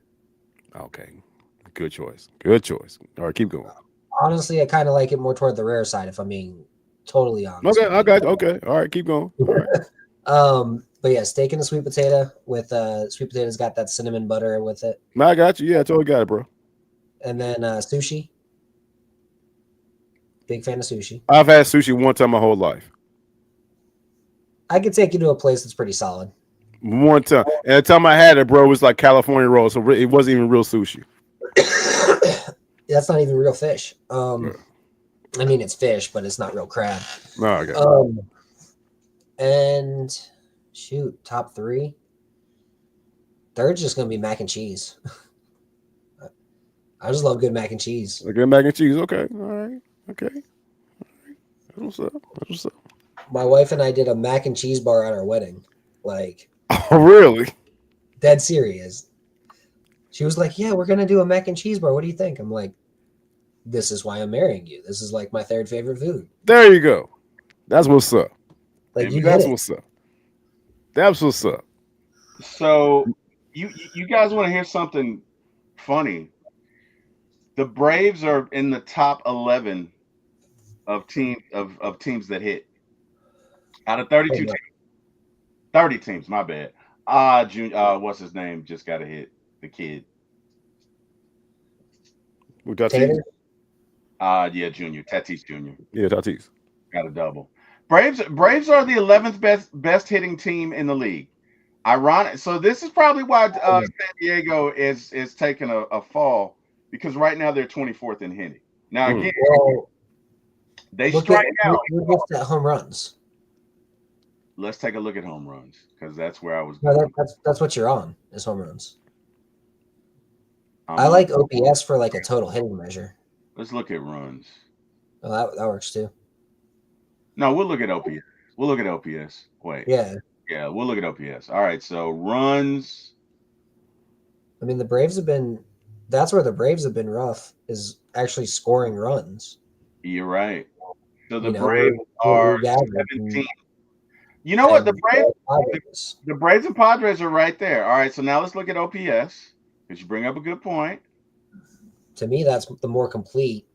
Okay. Good choice. Good choice. All right, keep going. Honestly, I kind of like it more toward the rare side, if I'm being totally honest. Okay, I got you. Okay. All right, keep going. All right. But yeah, steak and a sweet potato with sweet potato's got that cinnamon butter with it. I got you. Yeah, I totally got it, bro. And then sushi. Big fan of sushi. I've had sushi one time my whole life. I could take you to a place that's pretty solid. One time. And the time I had it, bro, it was like California roll, so it wasn't even real sushi. That's not even real fish. Yeah. I mean, it's fish, but it's not real crab. No, I got it. And shoot, top 3. Third's just gonna be mac and cheese. I just love good mac and cheese. Okay, mac and cheese. Okay. All right. Okay. All right. That's what's up. That's what's up. My wife and I did a mac and cheese bar at our wedding. Like, Oh, really? dead serious. She was like, "Yeah, we're gonna do a mac and cheese bar. What do you think?" I'm like, "This is why I'm marrying you. This is like my 3rd favorite food." There you go. That's what's up. Like, you That's get it. what's up. That's what's up. So you guys want to hear something funny? The Braves are in the top 11 of teams that hit out of 32 teams. 30 teams, my bad. What's his name? Just got a hit. The kid. With Tatis? Yeah, Junior. Tatis Junior. Yeah, Tatis. Got a double. Braves are the 11th best hitting team in the league. Ironic. So this is probably why San Diego is taking a fall, because right now they're 24th in hitting. Now again, they strike out. Who gets that home runs? Let's take a look at home runs, because that's where I was No, going. that's what you're on, is home runs. I like OPS for like a total hitting measure. Let's look at runs. Oh, that works too. No, we'll look at OPS. We'll look at OPS. Wait. Yeah. Yeah, we'll look at OPS. All right, so runs. I mean, that's where the Braves have been rough, is actually scoring runs. You're right. So the Braves are 17. You know what? The Braves and Padres are right there. All right, so now let's look at OPS, because you bring up a good point. To me, that's the more complete.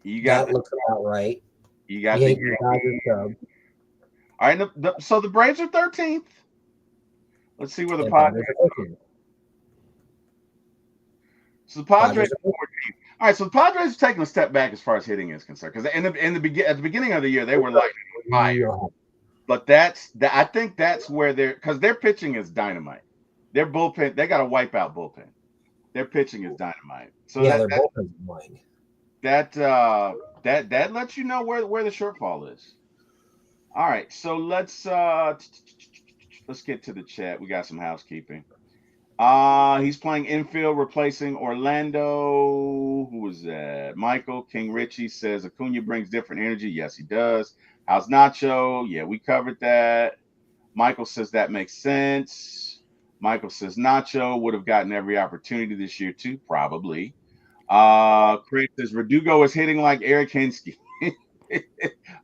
You got that looks about right. You got the All right, so the Braves are 13th. Let's see where the Padres are. So the Padres are 14th. All right, so the Padres are taking a step back as far as hitting is concerned, because at the beginning of the year they were like fire. But I think that's where because their pitching is dynamite. Their bullpen, they got a wipeout bullpen. Their pitching is dynamite. So their bullpen's annoying. That lets you know where the shortfall is. All right, so let's get to the chat. We got some housekeeping. He's playing infield, replacing Orlando. Who was that? Michael King Richie says Acuna brings different energy. Yes, he does. How's Nacho? Yeah, we covered that. Michael says that makes sense. Michael says Nacho would have gotten every opportunity this year too, probably. Craig says Verdugo is hitting like Eric Hinsky.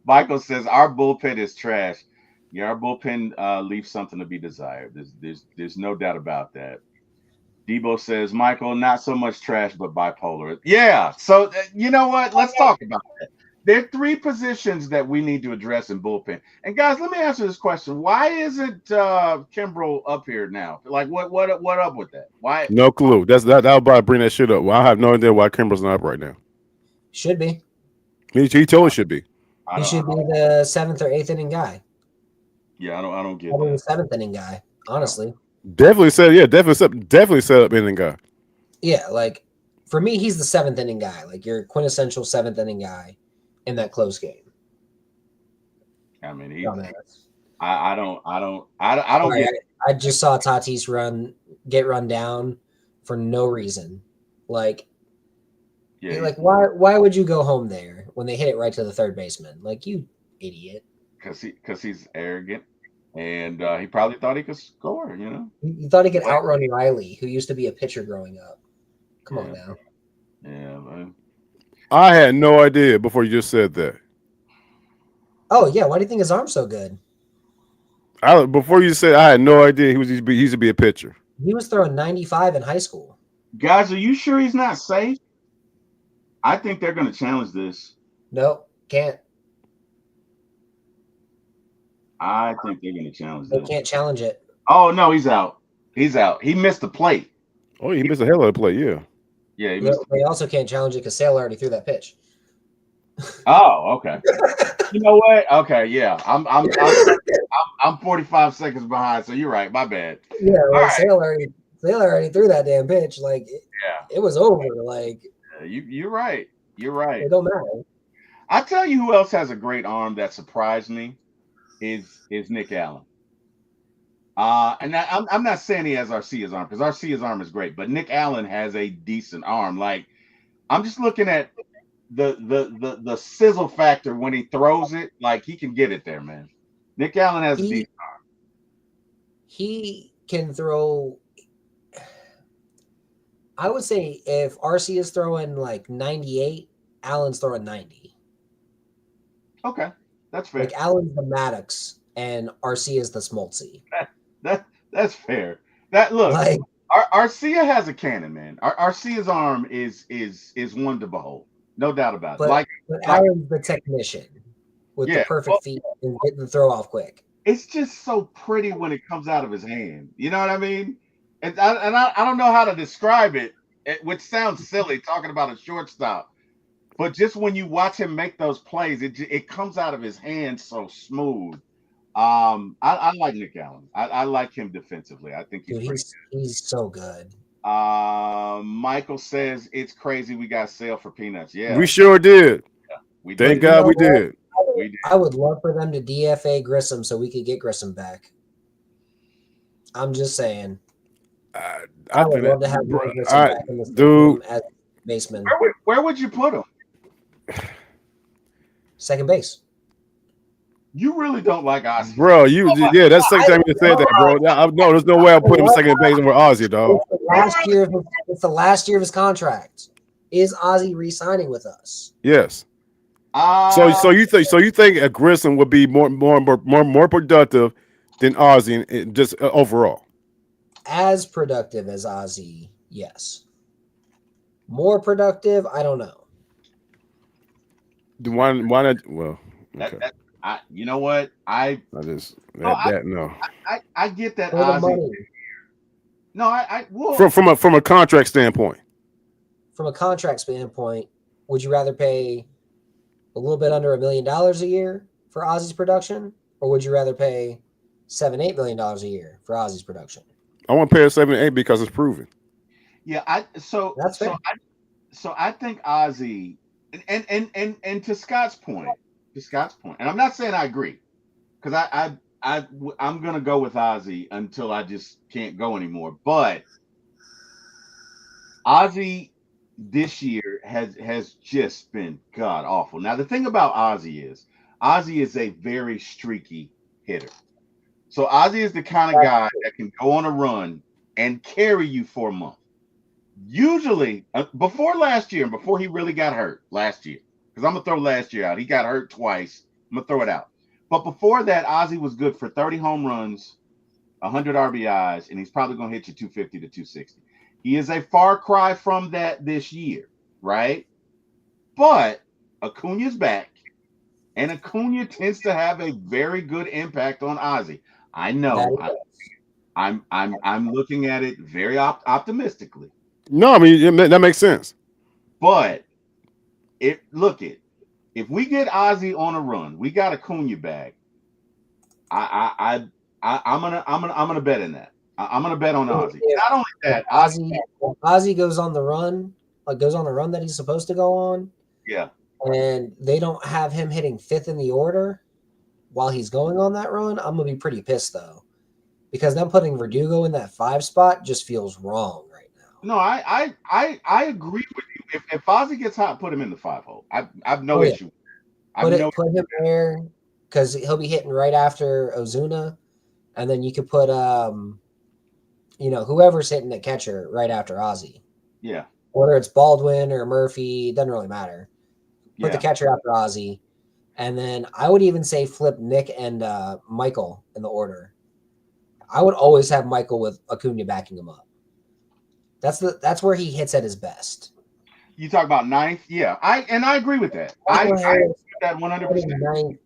Michael says our bullpen is trash. Yeah, our bullpen leaves something to be desired. There's no doubt about that. Debo says, Michael, not so much trash, but bipolar. Yeah. So you know what? Let's talk about that. There are three positions that we need to address in bullpen. And guys, let me answer this question: why isn't Kimbrel up here now? Like, what up with that? Why? No clue. That'll probably bring that shit up. Well, I have no idea why Kimbrel's not up right now. Should be. He totally should be. He should be the 7th or 8th inning guy. Yeah, I don't get Probably that. the 7th inning guy, honestly. Definitely set up inning guy. Yeah, like for me, he's the 7th inning guy. Like your quintessential 7th inning guy in that close game. I mean, Dumbass. I don't Sorry, get it. I just saw Tatis get run down for no reason. Like, Yeah, like why would you go home there when they hit it right to the third baseman? Like, you idiot. because he's arrogant, and he probably thought he could score. You know. You thought he could outrun Riley, who used to be a pitcher growing up. Come on now. Yeah, man. I had no idea before you just said that. Oh yeah, why do you think his arm's so good? Before you said, I had no idea he used to be a pitcher. He was throwing 95 in high school. Guys, are you sure he's not safe? I think they're going to challenge this. Nope, can't. I think they're going to challenge They this. can't challenge it. Oh no, he's out. He's out. He missed the plate. Oh, he missed a hell of a play. Yeah. Yeah, he missed. They also can't challenge it because Sale already threw that pitch. Oh, okay. You know what? Okay, yeah. I'm 45 seconds behind, so you're right. My bad. Yeah, like right. Sale already threw that damn pitch. Like it was over. Like you're right. You're right. it don't matter. I tell you who else has a great arm that surprised me is Nick Allen. And I'm not saying he has Arcia's arm because Arcia's arm is great, but Nick Allen has a decent arm. Like I'm just looking at the sizzle factor when he throws it. Like he can get it there, man. Nick Allen has a decent arm. He can throw. I would say if RC is throwing like 98, Allen's throwing 90. Okay, that's fair. Like Allen's the Maddox and RC is the Smoltzy. That's fair. That look, like Arcia has a cannon, man. Arcia's arm is one to behold, no doubt about it. But Allen's the technician with the perfect feet and getting the throw off quick. It's just so pretty when it comes out of his hand. You know what I mean? And I don't know how to describe it, which sounds silly talking about a shortstop. But just when you watch him make those plays, it comes out of his hand so smooth. I like Nick Allen. I like him defensively. I think he's so good. Michael says it's crazy we got Sale for peanuts. Yeah, we sure did. Yeah, Thank God we did. I would love for them to DFA Grissom so we could get Grissom back. I'm just saying. I would love to have Grissom back in this game as baseman. Where would you put him? Second base. You really don't like Ozzy, bro. That's the second time you said that, bro. No, there's no way I'll put him second base over Ozzy, dog. It's the last year of his contract. Is Ozzy re-signing with us? Yes. So you think a Grissom would be more productive than Ozzy just overall? As productive as Ozzy, yes. More productive, I don't know. Why not? Well, okay. You know what? I get that Ozzy. No, from a contract standpoint. From a contract standpoint, would you rather pay a little bit under $1 million a year for Ozzy's production, or would you rather pay $7-8 million a year for Ozzy's production? I want to pay a 7-8 because it's proven. Yeah, that's fair. So I think Ozzy, and to Scott's point, and I'm not saying I agree, because I'm gonna go with Ozzy until I just can't go anymore. But Ozzy this year has just been god awful. Now the thing about Ozzy is a very streaky hitter. So Ozzy is the kind of guy that can go on a run and carry you for a month. Usually, before last year, before he really got hurt last year, because I'm gonna throw last year out. He got hurt twice. I'm gonna throw it out. But before that, Ozzy was good for 30 home runs, 100 RBIs, and he's probably gonna hit you 250 to 260. He is a far cry from that this year, right? But Acuna's back, and Acuna tends to have a very good impact on Ozzy. I know. I'm looking at it very optimistically. No, I mean that makes sense. But if we get Ozzy on a run, we got Acuna back. I'm gonna bet in that. I'm gonna bet on Ozzy. Not only that, Ozzy goes on the run, goes on the run that he's supposed to go on. Yeah. And they don't have him hitting 5th in the order while he's going on that run. I'm gonna be pretty pissed though, because them putting Verdugo in that 5 spot just feels wrong right now. No, I agree with you. If Ozzy gets hot, put him in the 5 hole. I've no issue. Put him there because he'll be hitting right after Ozuna, and then you could put whoever's hitting the catcher right after Ozzy. Yeah. Whether it's Baldwin or Murphy, doesn't really matter. Put the catcher after Ozzy, and then I would even say flip Nick and Michael in the order. I would always have Michael with Acuna backing him up. That's where he hits at his best. You talk about 9th, yeah. I agree with that. I agree with that 100%.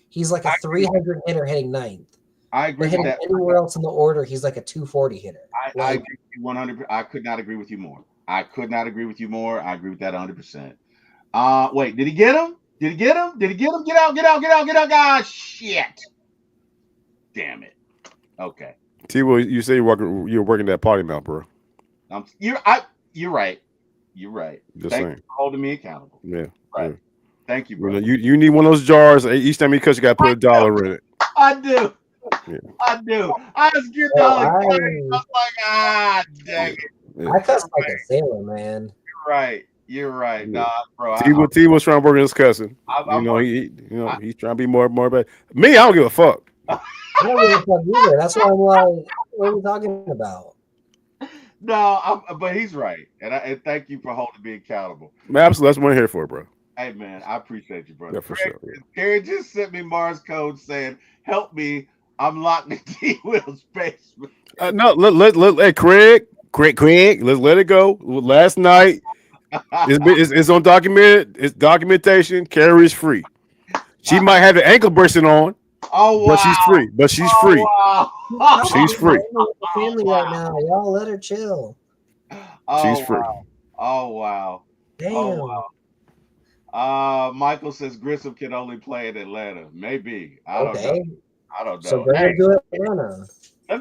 He's like a 300 hitter hitting 9th. I agree with that. Anywhere else in the order, he's like a 240 hitter. I agree with you 100%. I could not agree with you more. I agree with that 100%. Wait, did he get him? Get out. God, shit. Damn it. Okay. T-Will, you say you're working that potty mouth, bro. You're right. Just Thank saying. you for holding me accountable. Yeah. Right. Yeah. Thank you, bro. You need one of those jars. Each time you cut, you got to put $1 in it. I do. Yeah. I do. I was getting I was like, dang it. Yeah. I cuss like a sailor, man. You're right. Nah, bro. T was trying to work in his cussing. He's trying to be more bad. Me, I don't give a fuck. I don't give a fuck either. That's why I'm like, what are we talking about? No, but he's right, and thank you for holding me accountable. Man, absolutely, that's what I'm here for, bro. Hey, man, I appreciate you, brother. Yeah, for sure. Yeah. Gary just sent me Mars code saying, "Help me, I'm locked in T-Will's basement." No, hey, Craig, let's let it go. Last night, it's on documented. It's documentation. Carrie's free. She might have the ankle bracing on. Oh wow! But she's free. Wow. She's free. Family right now, y'all let her chill. She's free. Wow. Oh wow! Damn. Oh wow! Michael says Grissom can only play in Atlanta. Maybe I don't know. So bring her to Atlanta.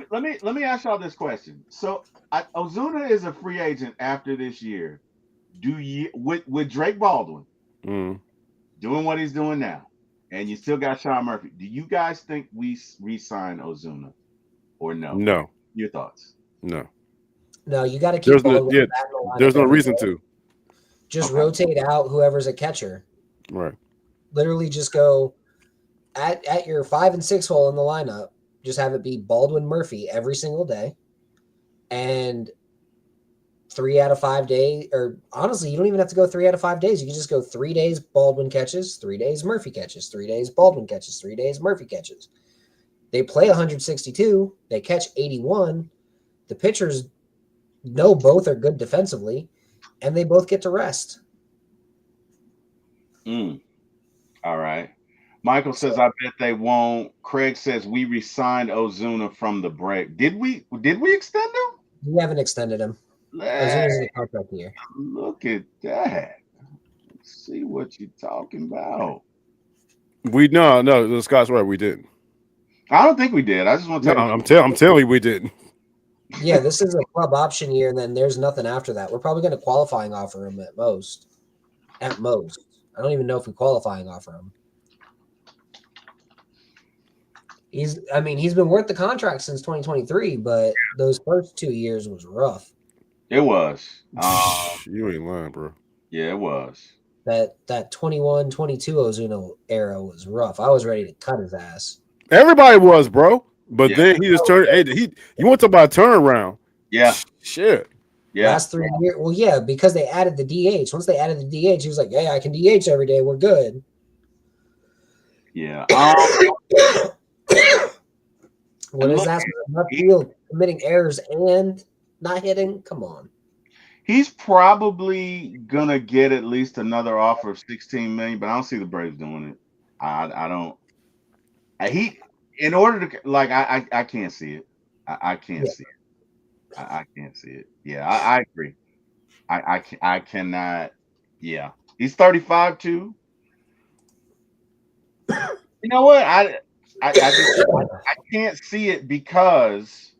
Let me ask y'all this question. So Ozuna is a free agent after this year. Do you with Drake Baldwin doing what he's doing now, and you still got Sean Murphy? Do you guys think we re-sign Ozuna or no? No. Your thoughts? No. No, you got to keep. There's no reason to. Just rotate out whoever's a catcher. Right. Literally, just go at your 5 and 6 hole in the lineup. Just have it be Baldwin Murphy every single day, and 3 out of 5 days, or honestly, you don't even have to go 3 out of 5 days. You can just go 3 days Baldwin catches, 3 days Murphy catches, 3 days Baldwin catches, 3 days Murphy catches. They play 162. They catch 81. The pitchers know both are good defensively, and they both get to rest. All right. Michael says, I bet they won't. Craig says, we re-signed Ozuna from the break. Did we extend him? We haven't extended him. Ozuna's in the contract year. Look at that. Let's see what you're talking about. No, Scott's right. We didn't. I don't think we did. I just want to tell you. I'm telling you, we didn't. Yeah, this is a club option year, and then there's nothing after that. We're probably going to qualifying offer him at most. At most. I don't even know if we qualifying offer him. He's been worth the contract since 2023, but those first 2 years was rough. It was. You ain't lying, bro. Yeah, it was. That 21-22 Ozuna era was rough. I was ready to cut his ass. Everybody was, bro. But Yeah. then he just turned. Hey, you want to talk about a turnaround? Yeah. Shit. Yeah. Last 3 years, well, yeah, because they added the DH. Once they added the DH, he was like, "Hey, I can DH every day. We're good." Yeah. When his ass was in left field committing errors and not hitting, come on. He's probably gonna get at least another offer of 16 million, but I don't see the Braves doing it. I don't. He in order to like I can't see it. I can't Yeah. see it. I can't see it. Yeah, I agree. I cannot. Yeah, he's 35 too. You know what? I can't see it because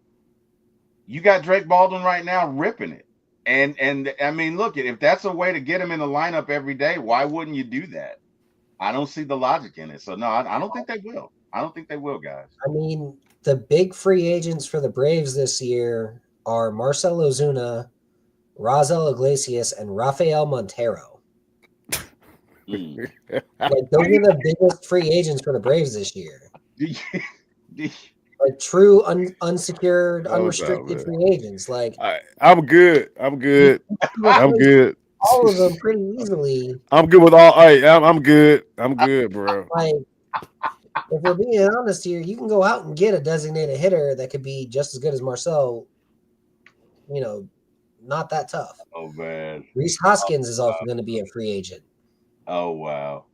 you got Drake Baldwin right now ripping it. And I mean, look, if that's a way to get him in the lineup every day, why wouldn't you do that? I don't see the logic in it. So no, I don't think they will. I don't think they will, guys. I mean, the big free agents for the Braves this year are Marcell Ozuna, Razel Iglesias, and Rafael Montero. Mm. Like those are the biggest free agents for the Braves this year. Do you- Like true unsecured, Oh, unrestricted man. free agents. Like I'm good. I'm good. I'm good. all of them pretty easily. I'm good with all. Right, I'm good. I'm good, bro. Like if we're being honest here, you can go out and get a designated hitter that could be just as good as Marcel. You know, not that tough. Oh man. Reese Hoskins is also going to be a free agent. Oh wow.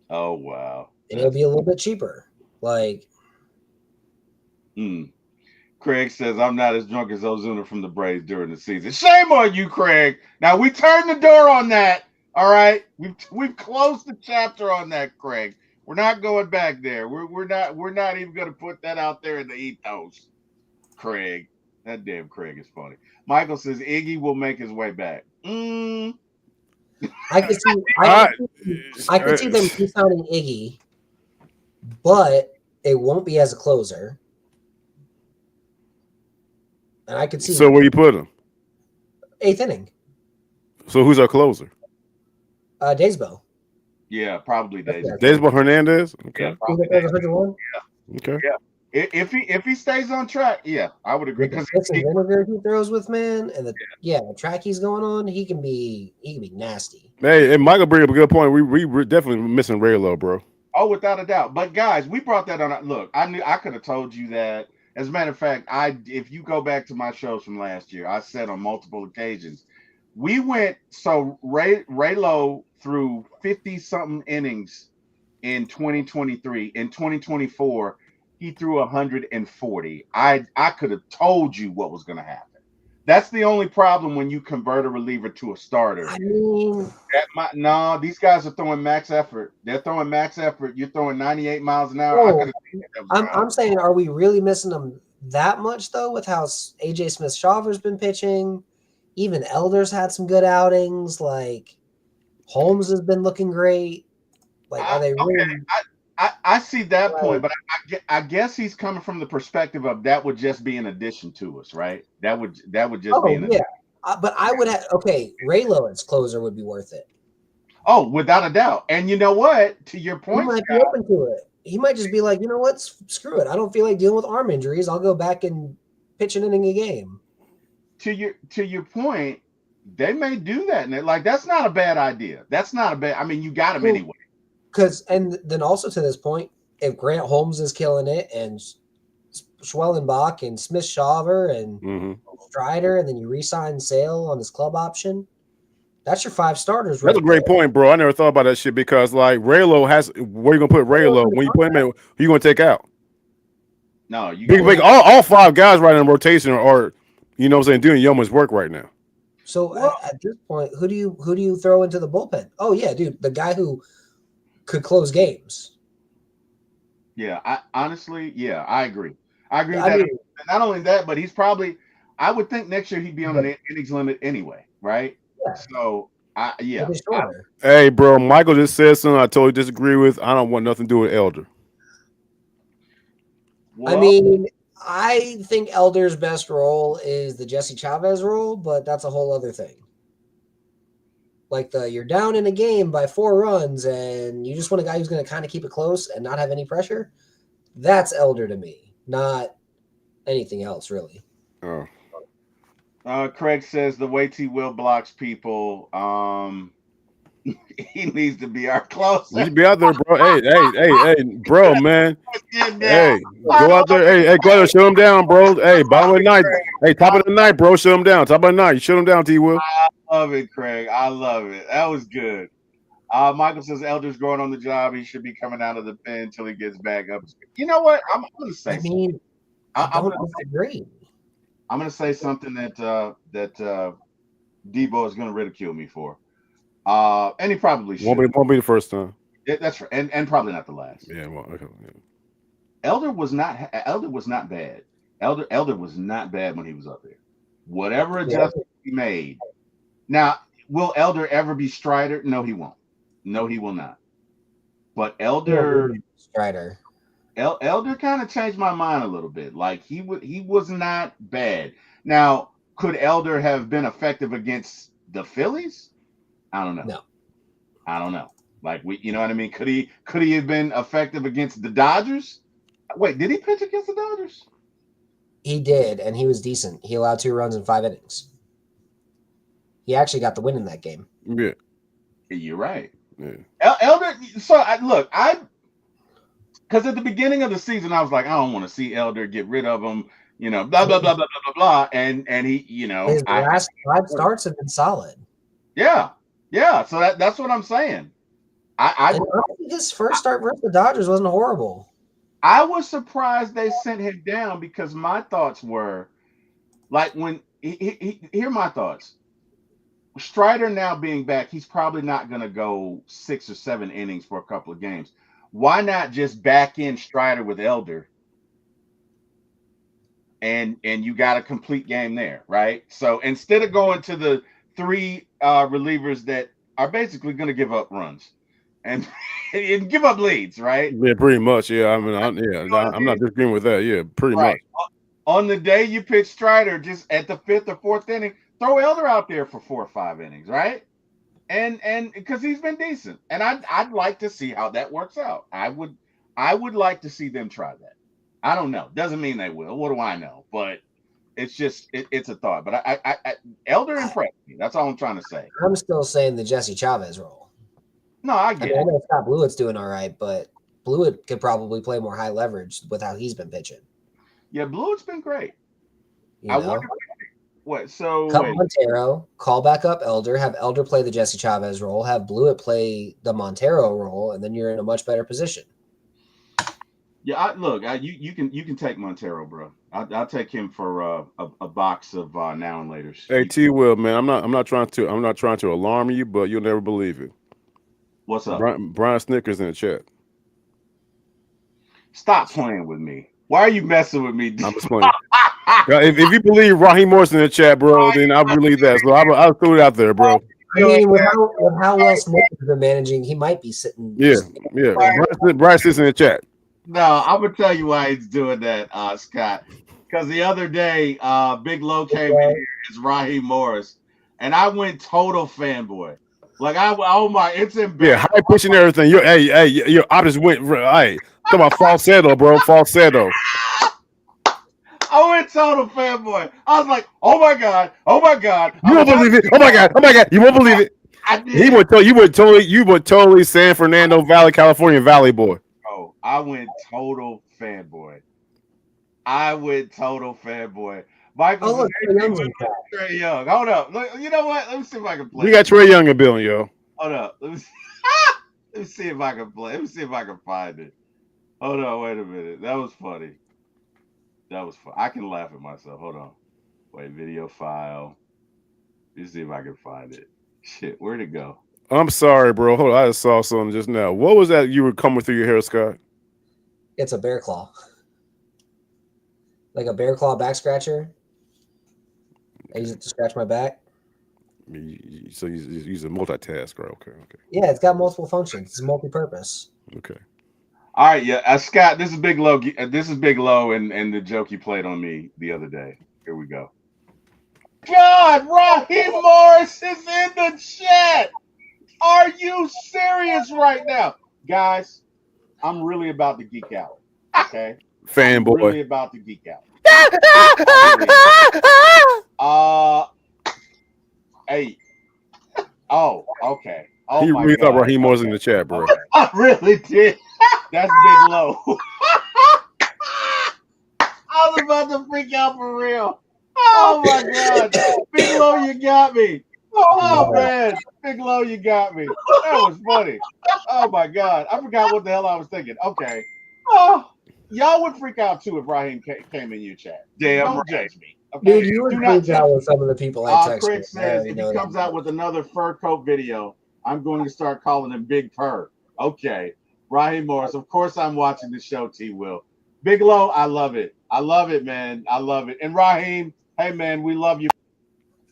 Oh wow. And it'll be a little bit cheaper. Like, Craig says I'm not as drunk as Ozuna from the Braves during the season. Shame on you, Craig. Now we turned the door on that. All right, we've closed the chapter on that, Craig. We're not going back there. We're not even going to put that out there in the ethos. Craig, that damn Craig is funny. Michael says Iggy will make his way back. I could see them signing Iggy, but it won't be as a closer. And I could see. So where you put him? 8th inning. So who's our closer? Daysbell. Yeah, probably Daysbell. Daysbell Hernandez. Okay. Yeah, probably Daysbell. Okay. Yeah. If he stays on track, yeah, I would agree. Because the vinegar he throws with, man, and the track he's going on, he can be nasty. Hey, and Michael bring up a good point. We're definitely missing Raylo, bro. Oh, without a doubt. But guys, we brought that on. Look, I knew I could have told you that. As a matter of fact, if you go back to my shows from last year, I said on multiple occasions, we went so Raylo threw 50 something innings in 2023. In 2024, he threw 140. I could have told you what was going to happen. That's the only problem when you convert a reliever to a starter. I mean, these guys are throwing max effort. They're throwing max effort. You're throwing 98 miles an hour. I'm saying, are we really missing them that much though? With how AJ Smith-Shawver's been pitching, even Elder's had some good outings. Like Holmes has been looking great. Like, are they really? Okay. I see that point, but I guess he's coming from the perspective of that would just be an addition to us, right? That would just be an addition. But I would have Raylo as closer would be worth it. Oh, without a doubt. And you know what? To your point, he might be open to it. He might just be like, you know what? Screw it. I don't feel like dealing with arm injuries. I'll go back and pitch an inning a game. To your point, they may do that, and like that's not a bad idea. That's not a bad. I mean, you got him anyway. And then also to this point, if Grant Holmes is killing it and Schwellenbach and Smith-Shawver and Strider, and then you re-sign Sale on his club option, that's your 5 starters. That's a great point, bro. I never thought about that shit because like Raylo has where you gonna put Raylo when you put him in, who you gonna take out? No, you can make all 5 guys right in rotation are you know what I'm saying doing yeoman's work right now. So at this point, who do you throw into the bullpen? Oh yeah, dude, the guy who could close games. Yeah, I agree. I agree with that. Mean, not only that, but he's probably. I would think next year he'd be on an innings limit anyway, right? Yeah. So, hey, bro, Michael just said something I totally disagree with. I don't want nothing to do with Elder. Well, I mean, I think Elder's best role is the Jesse Chavez role, but that's a whole other thing. Like you're down in a game by 4 runs and you just want a guy who's going to kind of keep it close and not have any pressure. That's Elder to me, not anything else really. Oh. Craig says the way T-Will blocks people, he needs to be our closer. You should be out there, bro. Hey, bro, man. Hey, go out there. Hey, go out there. Shut him down, bro. Hey, bottom of the night. Hey, top of the night, bro. Shut him down. Top of the night. You shut him down, T-Will. I love it, Craig. I love it. That was good. Michael says Elder's growing on the job. He should be coming out of the pen until he gets back up. You know what? I'm going to say. I mean, I don't disagree. I'm going to say something that Deboe is going to ridicule me for. And he probably should. Won't be the first time. Yeah, that's right. And probably not the last. Yeah, well, okay. Yeah. Elder was not bad. Elder was not bad when he was up there. Whatever adjustment he made. Now, will Elder ever be Strider? No, he won't. No, he will not. But Elder Strider. Elder kind of changed my mind a little bit. Like he was not bad. Now, could Elder have been effective against the Phillies? I don't know. No. I don't know. Like you know what I mean? Could he have been effective against the Dodgers? Wait, did he pitch against the Dodgers? He did, and he was decent. He allowed 2 runs in 5 innings. He actually got the win in that game. Yeah. You're right. Yeah. Elder. So because at the beginning of the season, I was like, I don't want to see Elder, get rid of him. You know, blah blah blah blah blah blah blah. And he, you know, his last 5 starts have been solid. Yeah. So that's what I'm saying. His first start versus the Dodgers wasn't horrible. I was surprised they sent him down because my thoughts were like when here are my thoughts. Strider now being back, he's probably not going to go 6 or 7 innings for a couple of games. Why not just back in Strider with Elder? And you got a complete game there, right? So instead of going to the 3 relievers that are basically going to give up runs and give up leads, right? Yeah, pretty much. Yeah, I mean, I'm not disagreeing with that. Yeah, pretty much. On the day you pitch Strider, just at the 5th or 4th inning, throw Elder out there for 4 or 5 innings, right? And because he's been decent, and I'd like to see how that works out. I would like to see them try that. I don't know. Doesn't mean they will. What do I know? But it's just it's a thought. But I Elder impressed me. That's all I'm trying to say. I'm still saying the Jesse Chavez role. No, I get it. I know Scott Blewett's doing all right, but Blewett could probably play more high leverage with how he's been pitching. Yeah, Blewett's been great. I wonder what. So cut Montero, call back up Elder, have Elder play the Jesse Chavez role, have Blewett play the Montero role, and then you're in a much better position. Yeah, you can take Montero, bro. I'll take him for a box of now and later. Hey, T-Will, man, I'm not trying to alarm you, but you'll never believe it. What's up? Brian Snickers in the chat. Stop playing with me. Why are you messing with me? I'm just playing. if you believe Raheem Morrison in the chat, bro, then I believe that. So I'll throw it out there, bro. I mean, with how well Snickers has been managing, he might be sitting. Yeah. Brian sits in the chat. No, I'm gonna tell you why he's doing that, Scott. Because the other day, Big Low came in here as Raheem Morris, and I went total fanboy. Like it's embarrassing. Yeah, high pitch and everything. Your options went. Hey, talk about falsetto, bro. Falsetto. I went total fanboy. I was like, oh my god. You won't believe it. Oh my god. You won't believe it. I did. You would totally San Fernando Valley, California Valley boy. Oh, I went total fanboy. Michael, Trey Young. Hold up. Look, you know what? Let me see if I can play. We got Trey Young and Bill, yo. Hold up. Let me see if I can play. Let me see if I can find it. Hold on. Wait a minute. That was funny. I can laugh at myself. Hold on. Wait, video file. Let me see if I can find it. Shit, where'd it go? I'm sorry, bro. Hold on. I just saw something just now. What was that you were coming through your hair, Scott? It's a bear claw. Like a bear claw back scratcher. I use it to scratch my back. So he's a multitasker. Okay. Yeah, it's got multiple functions. It's multi-purpose. Okay. All right, yeah, Scott. This is Big Low. This is Big Low, and the joke you played on me the other day. Here we go. God, Raheem Morris is in the chat. Are you serious right now, guys? I'm really about to geek out. Okay, I'm Fanboy. really about to geek out. I hey, oh, okay. Oh He my really thought God. Raheem was in Okay. the chat, bro. Okay. I really did. That's Big Low. I was about to freak out for real. Oh my God. Big Low, you got me. Oh man. Big Low, you got me. That was funny. Oh my God. I forgot what the hell I was thinking. Okay. Oh, y'all would freak out too if Raheem came in your chat. Don't judge me. Okay. Dude, you would Do not freak out judge with me. some of the people I text Craig you. I says already if he know comes that. out with another fur coat video, I'm going to start calling him Big Purr. Okay. Raheem Morris. Of course I'm watching the show, T-Will. Big Low, I love it. I love it, man. I love it. And Raheem, hey man, we love you.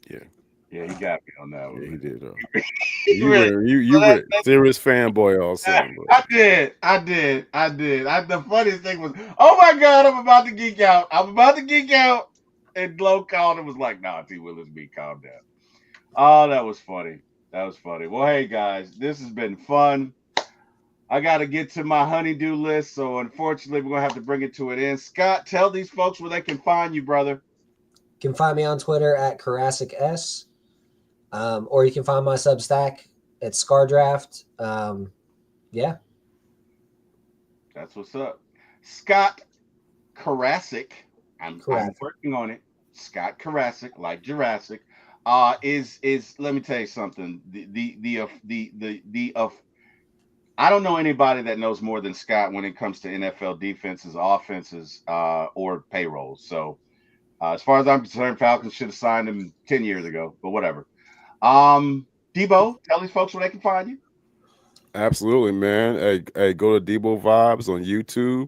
Yeah. Yeah, he got me on that one. Yeah, he did though. He really. You were serious fanboy all of a sudden, bro. I did. The funniest thing was, oh my God, I'm about to geek out. And Low called and was like, nah, T-Will, it's me. Calm down. Oh, that was funny. Well, hey guys, this has been fun. I got to get to my honeydew list, so unfortunately, we're gonna have to bring it to an end. Scott, tell these folks where they can find you, brother. You can find me on Twitter at Carasik S, or you can find my Substack at Scar Draft. Yeah, that's what's up. Scott Carasik. I'm working on it. Scott Carasik, like Jurassic. Is let me tell you something. I don't know anybody that knows more than Scott when it comes to NFL defenses, offenses, or payrolls. So, as far as I'm concerned, Falcons should have signed him 10 years ago, but whatever. Deboe, tell these folks where they can find you. Absolutely, man. Hey, go to Deboe Vibes on YouTube.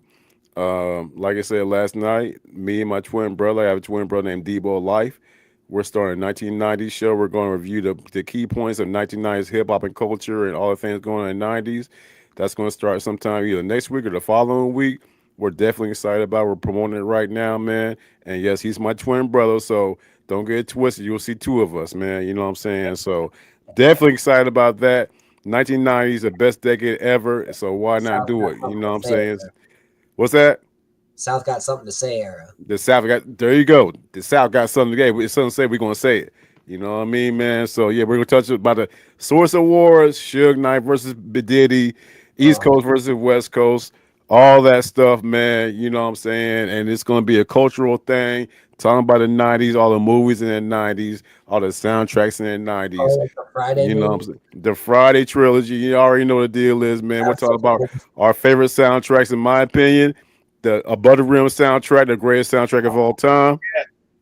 Like I said last night, me and my twin brother, I have a twin brother named Deboe Life. We're starting a 1990s show. We're going to review the key points of 1990s hip hop and culture and all the things going on in the 90s. That's going to start sometime either next week or the following week. We're definitely excited about it. We're promoting it right now, man. And yes, he's my twin brother, so don't get it twisted. You'll see two of us, man. You know what I'm saying? So definitely excited about that. 1990s, the best decade ever. So why not do it? You know what I'm saying? What's that? South got something to say era. The South got there. You go. The South got something to say. It's something to say. We're gonna say it. You know what I mean, man? So yeah, we're gonna touch about the Source Awards, Suge Knight versus Diddy, East Coast versus West Coast, all that stuff, man. You know what I'm saying? And it's gonna be a cultural thing. Talking about the '90s, all the movies in the '90s, all the soundtracks in the '90s. Like the Friday You know what I'm movie. saying? The Friday trilogy. You already know what the deal is, man. We're talking about our favorite soundtracks, in my opinion. The Above the Rim soundtrack, the greatest soundtrack of all time.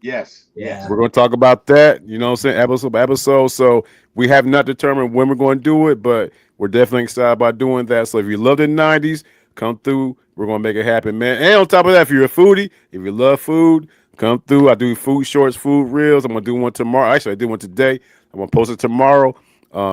Yes. We're going to talk about that, you know what I'm saying, episode by episode. So we have not determined when we're going to do it, but we're definitely excited about doing that. So if you love the 90s, come through. We're going to make it happen, man. And on top of that, if you're a foodie, if you love food, come through. I do food shorts, food reels. I'm going to do one tomorrow. Actually, I did one today. I'm going to post it tomorrow.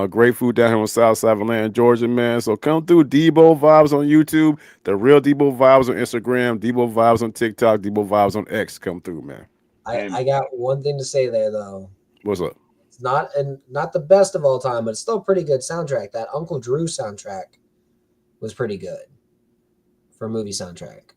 Great food down here on the south side of Atlanta, Georgia, man. So come through. Deboe Vibes on YouTube, the real Deboe Vibes on Instagram, Deboe Vibes on TikTok, Deboe Vibes on X. Come through, man. I got one thing to say there though. What's up? It's not the best of all time, but it's still a pretty good soundtrack. That Uncle Drew soundtrack was pretty good for a movie soundtrack.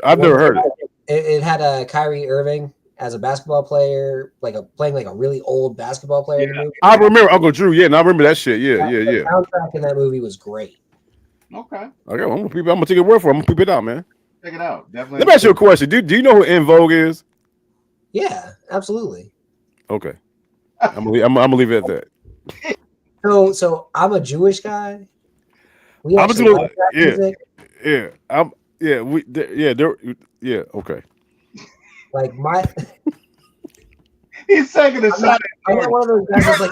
I've never heard it. It had a Kyrie Irving as a basketball player, playing like a really old basketball player in the movie. I remember Uncle Drew. Yeah, and I remember that shit. Yeah. The soundtrack in that movie was great. Okay. I'm gonna take your word for it. I'm gonna peep it out, man. Check it out. Definitely. Let me ask you a question. Do you know who In Vogue is? Yeah, absolutely. Okay. I'm gonna leave it at that. So I'm a Jewish guy. We I'm actually like that music. Okay. Like my He's taking a shot I'm not one of those guys that's like,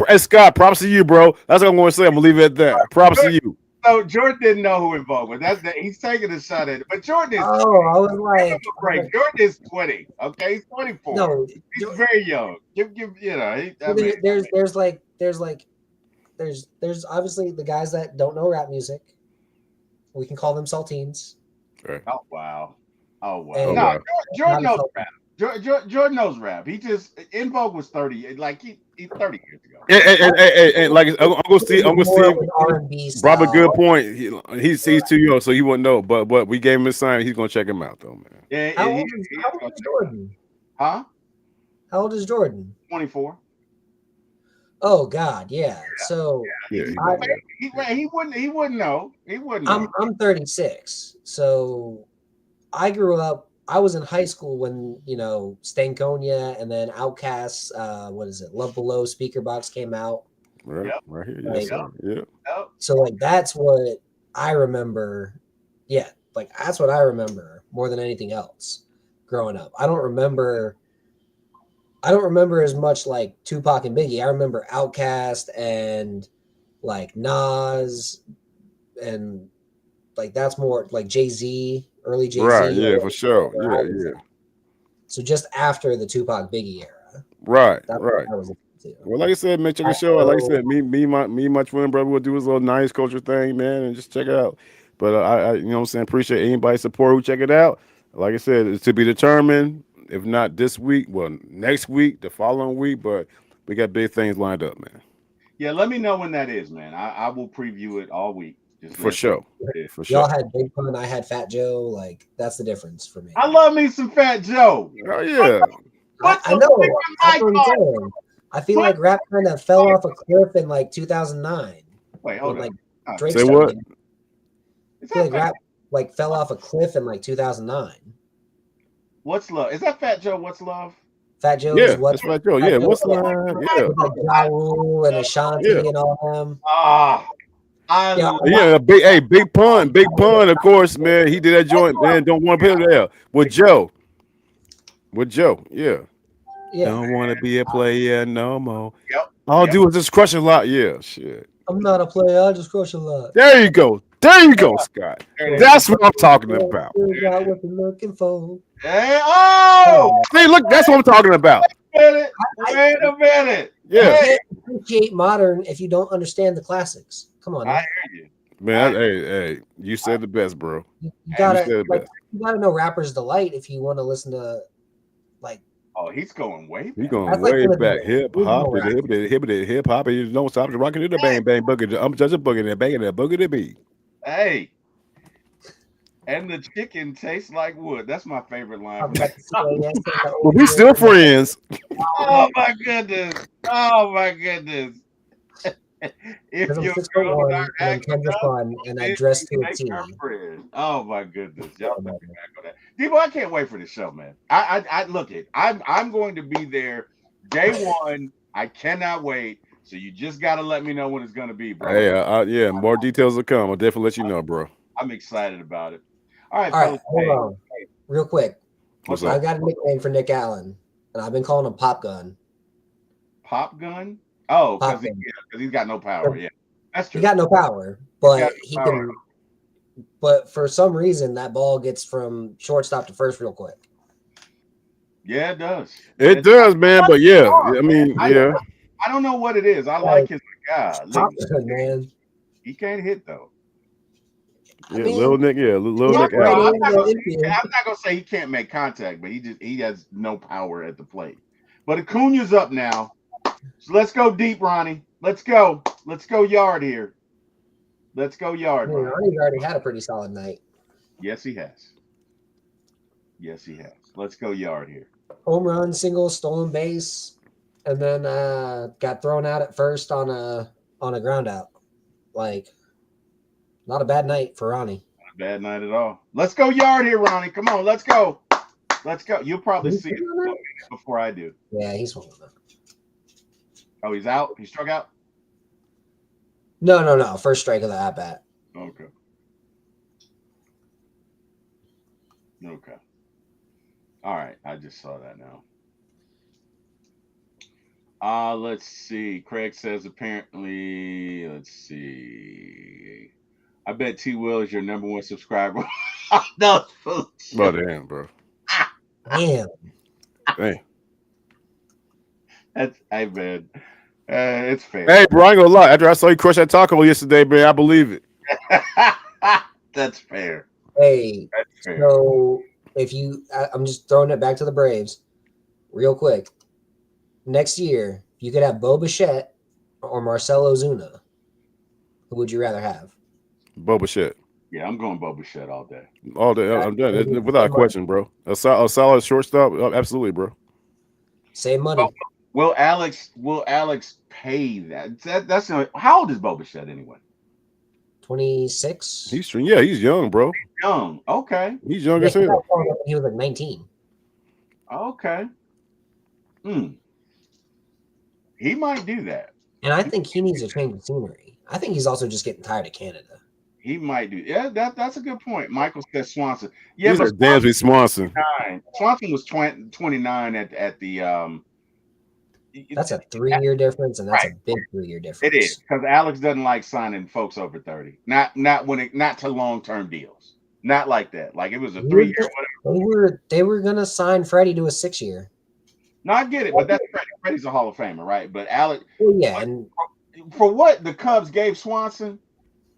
hey, Scott, props to you, bro. That's what I'm gonna say. I'm gonna leave it at that. Props to you. So Jordan didn't know who In Vogue was. He's taking a shot at it. But Jordan is I was like, Jordan is 20. Okay, he's 24. No, he's very young. Give there's there's obviously the guys that don't know rap music. We can call them saltines. Right. Oh wow. Oh wow. And No, wow. Jordan knows not a rap. Jordan knows rap. He just In Vogue was 30, like he 30 years ago. And like I'm gonna see, more of an R&B Brought a style. good point. He's too young, so he wouldn't know. But we gave him a sign. He's gonna check him out, though, man. Yeah, How he, old he's is gonna check it out. Jordan? Huh? How old is Jordan? 24. Oh God, yeah. So Yeah, He wouldn't know. He wouldn't know. I'm 36. So I grew up. I was in high school when Stankonia and then Outkast's what is it? Love Below Speaker Box came out. right, Yep. right here. Like, Yes, sir. Yeah. Yep. So like that's what I remember. Yeah, like that's what I remember more than anything else growing up. I don't remember as much like Tupac and Biggie. I remember Outkast and like Nas and like that's more like Jay-Z, early Jay-Z. Right. Yeah, for sure. Yeah. So just after the Tupac Biggie era. Right. That's Right. what I was into. Well, like I said, man, check the show out. Like I said, my twin brother will do his little nice culture thing, man, and just check it out. But I you know what I'm saying, appreciate anybody support who check it out. Like I said, it's to be determined. If not this week, well, next week, the following week. But we got big things lined up, man. Yeah, let me know when that is, man. I will preview it all week. Just For sure. For sure. Y'all had Big Pun, I had Fat Joe. Like that's the difference for me. I love me some Fat Joe. Oh yeah. I know. That's what I'm saying. I feel like rap kind of fell off a cliff in like 2009. Wait, hold on. Like Drake Say what? I feel like rap like fell off a cliff in like 2009. What's love? Is that Fat Joe? What's love? Fat Joe's Yeah, what? that's Fat Joe. Yeah, what's love? Yeah. With like Ja Rule and Ashanti and all them. Big Pun, of course, man. He did that joint, man. Don't want to put it there with Joe. Yeah. Don't want to be a player no more. Yep. All I do is just crush a lot. Yeah, shit. I'm not a player. I just crush a lot. There you go, Scott. That's what I'm talking about. Got what you're looking for. Hey, See, look, that's what I'm talking about. Wait a minute. Yeah. You can't appreciate modern if you don't understand the classics. Come on, I man. hear you. Man, hey, you said the best, bro. You gotta know rappers' delight if you want to listen to like. Oh, he's going way back. He's going way back. Hip hop, hip hop. You don't stop rocking it, the bang bang boogie. I'm just a boogie that banging that boogie to be. Hey. And the chicken tastes like wood. That's my favorite line. Well, we still friends. Oh my goodness. If your girl not acting up, and I dress to a T. Oh my goodness. Y'all put me back on that. Debo, I can't wait for the show, man. I look it. I'm going to be there day one. I cannot wait. So you just gotta let me know when it's gonna be, bro. Hey, more details will come. I'll definitely let you know, bro. I'm excited about it. All right, hold on. Real quick. What's I up? got a nickname for Nick Allen, and I've been calling him Pop Gun. Pop Gun? Oh, because he's got no power. Yeah, that's true. He got no power, but he can. But for some reason, that ball gets from shortstop to first real quick. Yeah, it does. It does, man. But yeah, I mean, yeah. I don't know what it is. I like his guy. Pop Gun, man. He can't hit though. Yeah, Lil Nick. Yeah, Lil Nick. I'm not gonna say he can't make contact, but he has no power at the plate. But Acuna's up now, so let's go deep, Ronnie. Let's go yard here. Let's go yard. Ronnie's already had a pretty solid night. Yes, he has. Let's go yard here. Home run, single, stolen base, and then got thrown out at first on a ground out. Like, not a bad night for Ronnie. Not a bad night at all. Let's go yard here, Ronnie. Come on, let's go. You'll probably see it before I do. Yeah, he's swinging up. Oh, he's out? He struck out? No. First strike of the at bat. Okay. All right. I just saw that now. Let's see. Craig says apparently, let's see. I bet T-Will is your number one subscriber. No. Oh, damn, bro. Damn. Hey. Hey, man. It's fair. Hey, bro, I ain't gonna lie. After I saw you crush that taco yesterday, man, I believe it. That's fair. Hey, That's fair. so I'm just throwing it back to the Braves real quick. Next year, you could have Bo Bichette or Marcelo Ozuna. Who would you rather have? Boba shit. Yeah, I'm going Boba Shed all day. All day. I'm done. Without a question, bro. A solid shortstop. Absolutely, bro. Same money. Will Alex pay that? That's how old is Boba Shed anyway? 26. He's young, bro. Young. Okay. He's young Yeah, as hell. he was like 19. Okay. He might do that. And I think he needs a change of scenery. I think he's also just getting tired of Canada. He might do. Yeah, that's a good point. Michael says Swanson. Yeah, He's but a Dansby Swanson. Swanson was 29 at the. That's a 3-year difference, and that's a big 3-year difference. It is because Alex doesn't like signing folks over 30. Not to long-term deals. Not like that. Like it was a 3-year. They were gonna sign Freddie to a 6-year. No, I get it, but that's Freddie. Freddie's a Hall of Famer, right? But Alex, and for what the Cubs gave Swanson,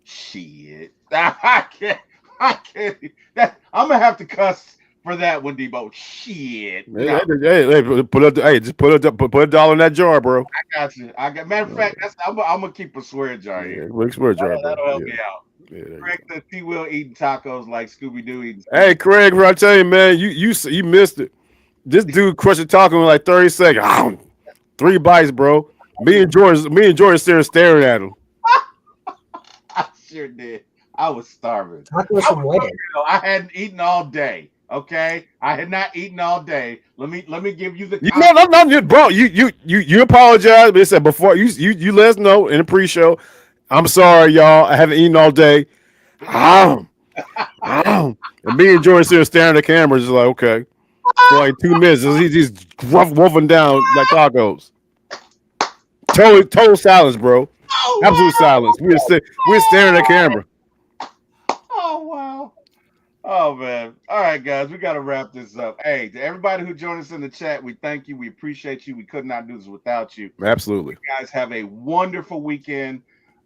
shit, I can't. I'm gonna have to cuss for that one, Debo. Shit. Hey, just put a dollar in that jar, bro. I got you. Matter of fact, I'm gonna keep a swear jar here. Swear jar, bro. That'll help me out. Craig the T-Will eating tacos like Scooby Doo eating. Hey, Craig, bro, I tell you, man, you missed it. This dude crushed a taco in like 30 seconds. 3 bites, bro. Me and Jordan staring at him. I sure did. I was starving. I hadn't eaten all day. Okay, I had not eaten all day. Let me give you the. Bro. You apologize, but it said before you let us know in the pre-show. I'm sorry, y'all. I haven't eaten all day. And me and Jordan still staring at the camera, just like okay. For like 2 minutes, he's wolfing down like tacos. Total silence, bro. Absolute silence. We're staring at the camera. Oh wow. Oh man. All right, guys, we got to wrap this up. Hey, to everybody who joined us in the chat, we thank you. We appreciate you. We could not do this without you. Absolutely. You guys have a wonderful weekend.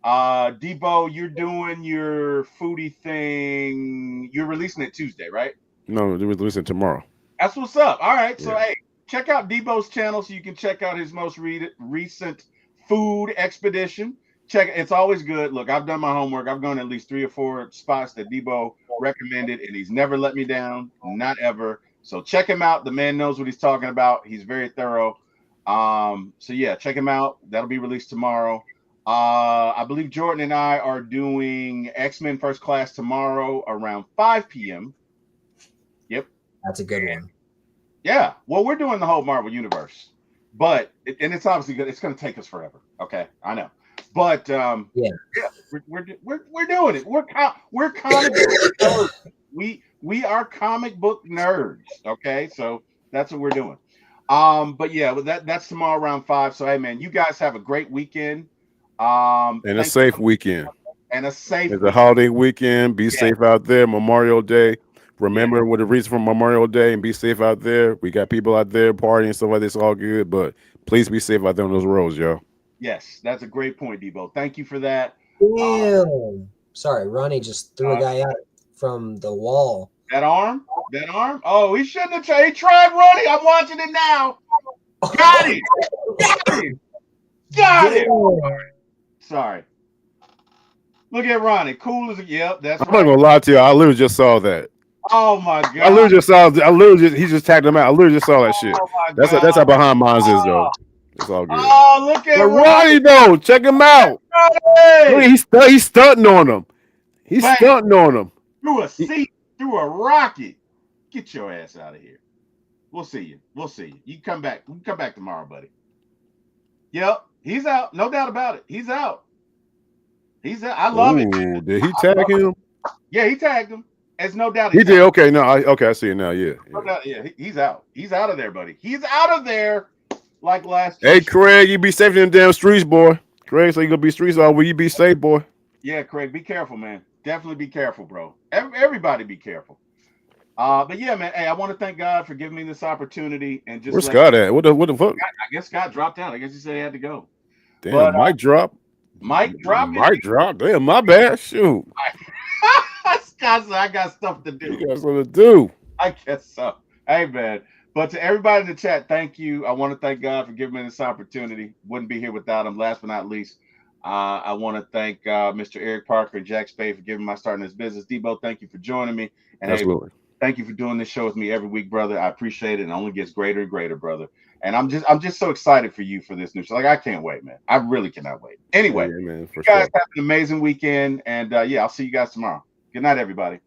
Debo, you're doing your foodie thing. You're releasing it Tuesday, right? No, we're releasing it tomorrow. That's what's up. All right. So, hey, check out Debo's channel so you can check out his most recent food expedition. It's always good. Look, I've done my homework. I've gone at least 3 or 4 spots that Debo recommended, and he's never let me down. Not ever. So check him out. The man knows what he's talking about. He's very thorough. So yeah, check him out. That'll be released tomorrow. I believe Jordan and I are doing X-Men First Class tomorrow around 5 p.m. Yep. That's a good one. Yeah. Well, we're doing the whole Marvel universe, but it's obviously good. It's going to take us forever. Okay, I know, but we're doing it. We're comic book nerds. We are comic book nerds. Okay, so that's what we're doing. But yeah, that's tomorrow around 5. So hey, man, you guys have a great weekend. And a safe weekend. It's a holiday weekend. Be safe out there. Memorial Day. Remember what the reason for Memorial Day and be safe out there. We got people out there partying and stuff like this. All good, but please be safe out there on those roads, y'all. Yes, that's a great point, Debo. Thank you for that. Sorry, Ronnie just threw a guy out from the wall. That arm? Oh, he shouldn't have tried. He tried, Ronnie. I'm watching it now. Got it. Got it. Sorry. Look at Ronnie. Cool as yep. That's I'm not gonna lie to you. I literally just saw that. Oh my god! I literally he just tagged him out. I literally just saw that shit. That's how behind mine is though. It's all good. Oh, look at Ronnie though. Check him out. Look, he's stunting on him. He's stunting on him. Through a seat, through a rocket. Get your ass out of here. We'll see you. You can come back. We can come back tomorrow, buddy. Yep, he's out. No doubt about it. He's out. I love it. Did he tag him? Yeah, he tagged him. There's no doubt. He did. Okay, no, I see it now. Yeah. No doubt, yeah, he's out. He's out of there, buddy. He's out of there like last year. Hey, Craig, you be safe in them damn streets, boy. Craig, so you gonna be streets all will you be safe, boy? Yeah, Craig, be careful, man. Definitely be careful, bro. Everybody be careful. But yeah, man. Hey, I want to thank God for giving me this opportunity and just. Where's Scott at? What the fuck? I guess Scott dropped out. I guess he said he had to go. Damn, But mic drop. mic drop. Mic drop. Damn, my bad. Shoot. Scott said, I got stuff to do. You got something to do. I guess so. Hey, man. But to everybody in the chat, thank you. I want to thank God for giving me this opportunity. Wouldn't be here without him. Last but not least, I want to thank Mr. Eric Parker and Jack Spade for giving my start in this business. Deboe, thank you for joining me. And Absolutely. Hey, thank you for doing this show with me every week, brother. I appreciate it. And it only gets greater and greater, brother. And I'm just so excited for you for this new show. Like, I can't wait, man. I really cannot wait. Anyway, man, you guys have an amazing weekend. And yeah, I'll see you guys tomorrow. Good night, everybody.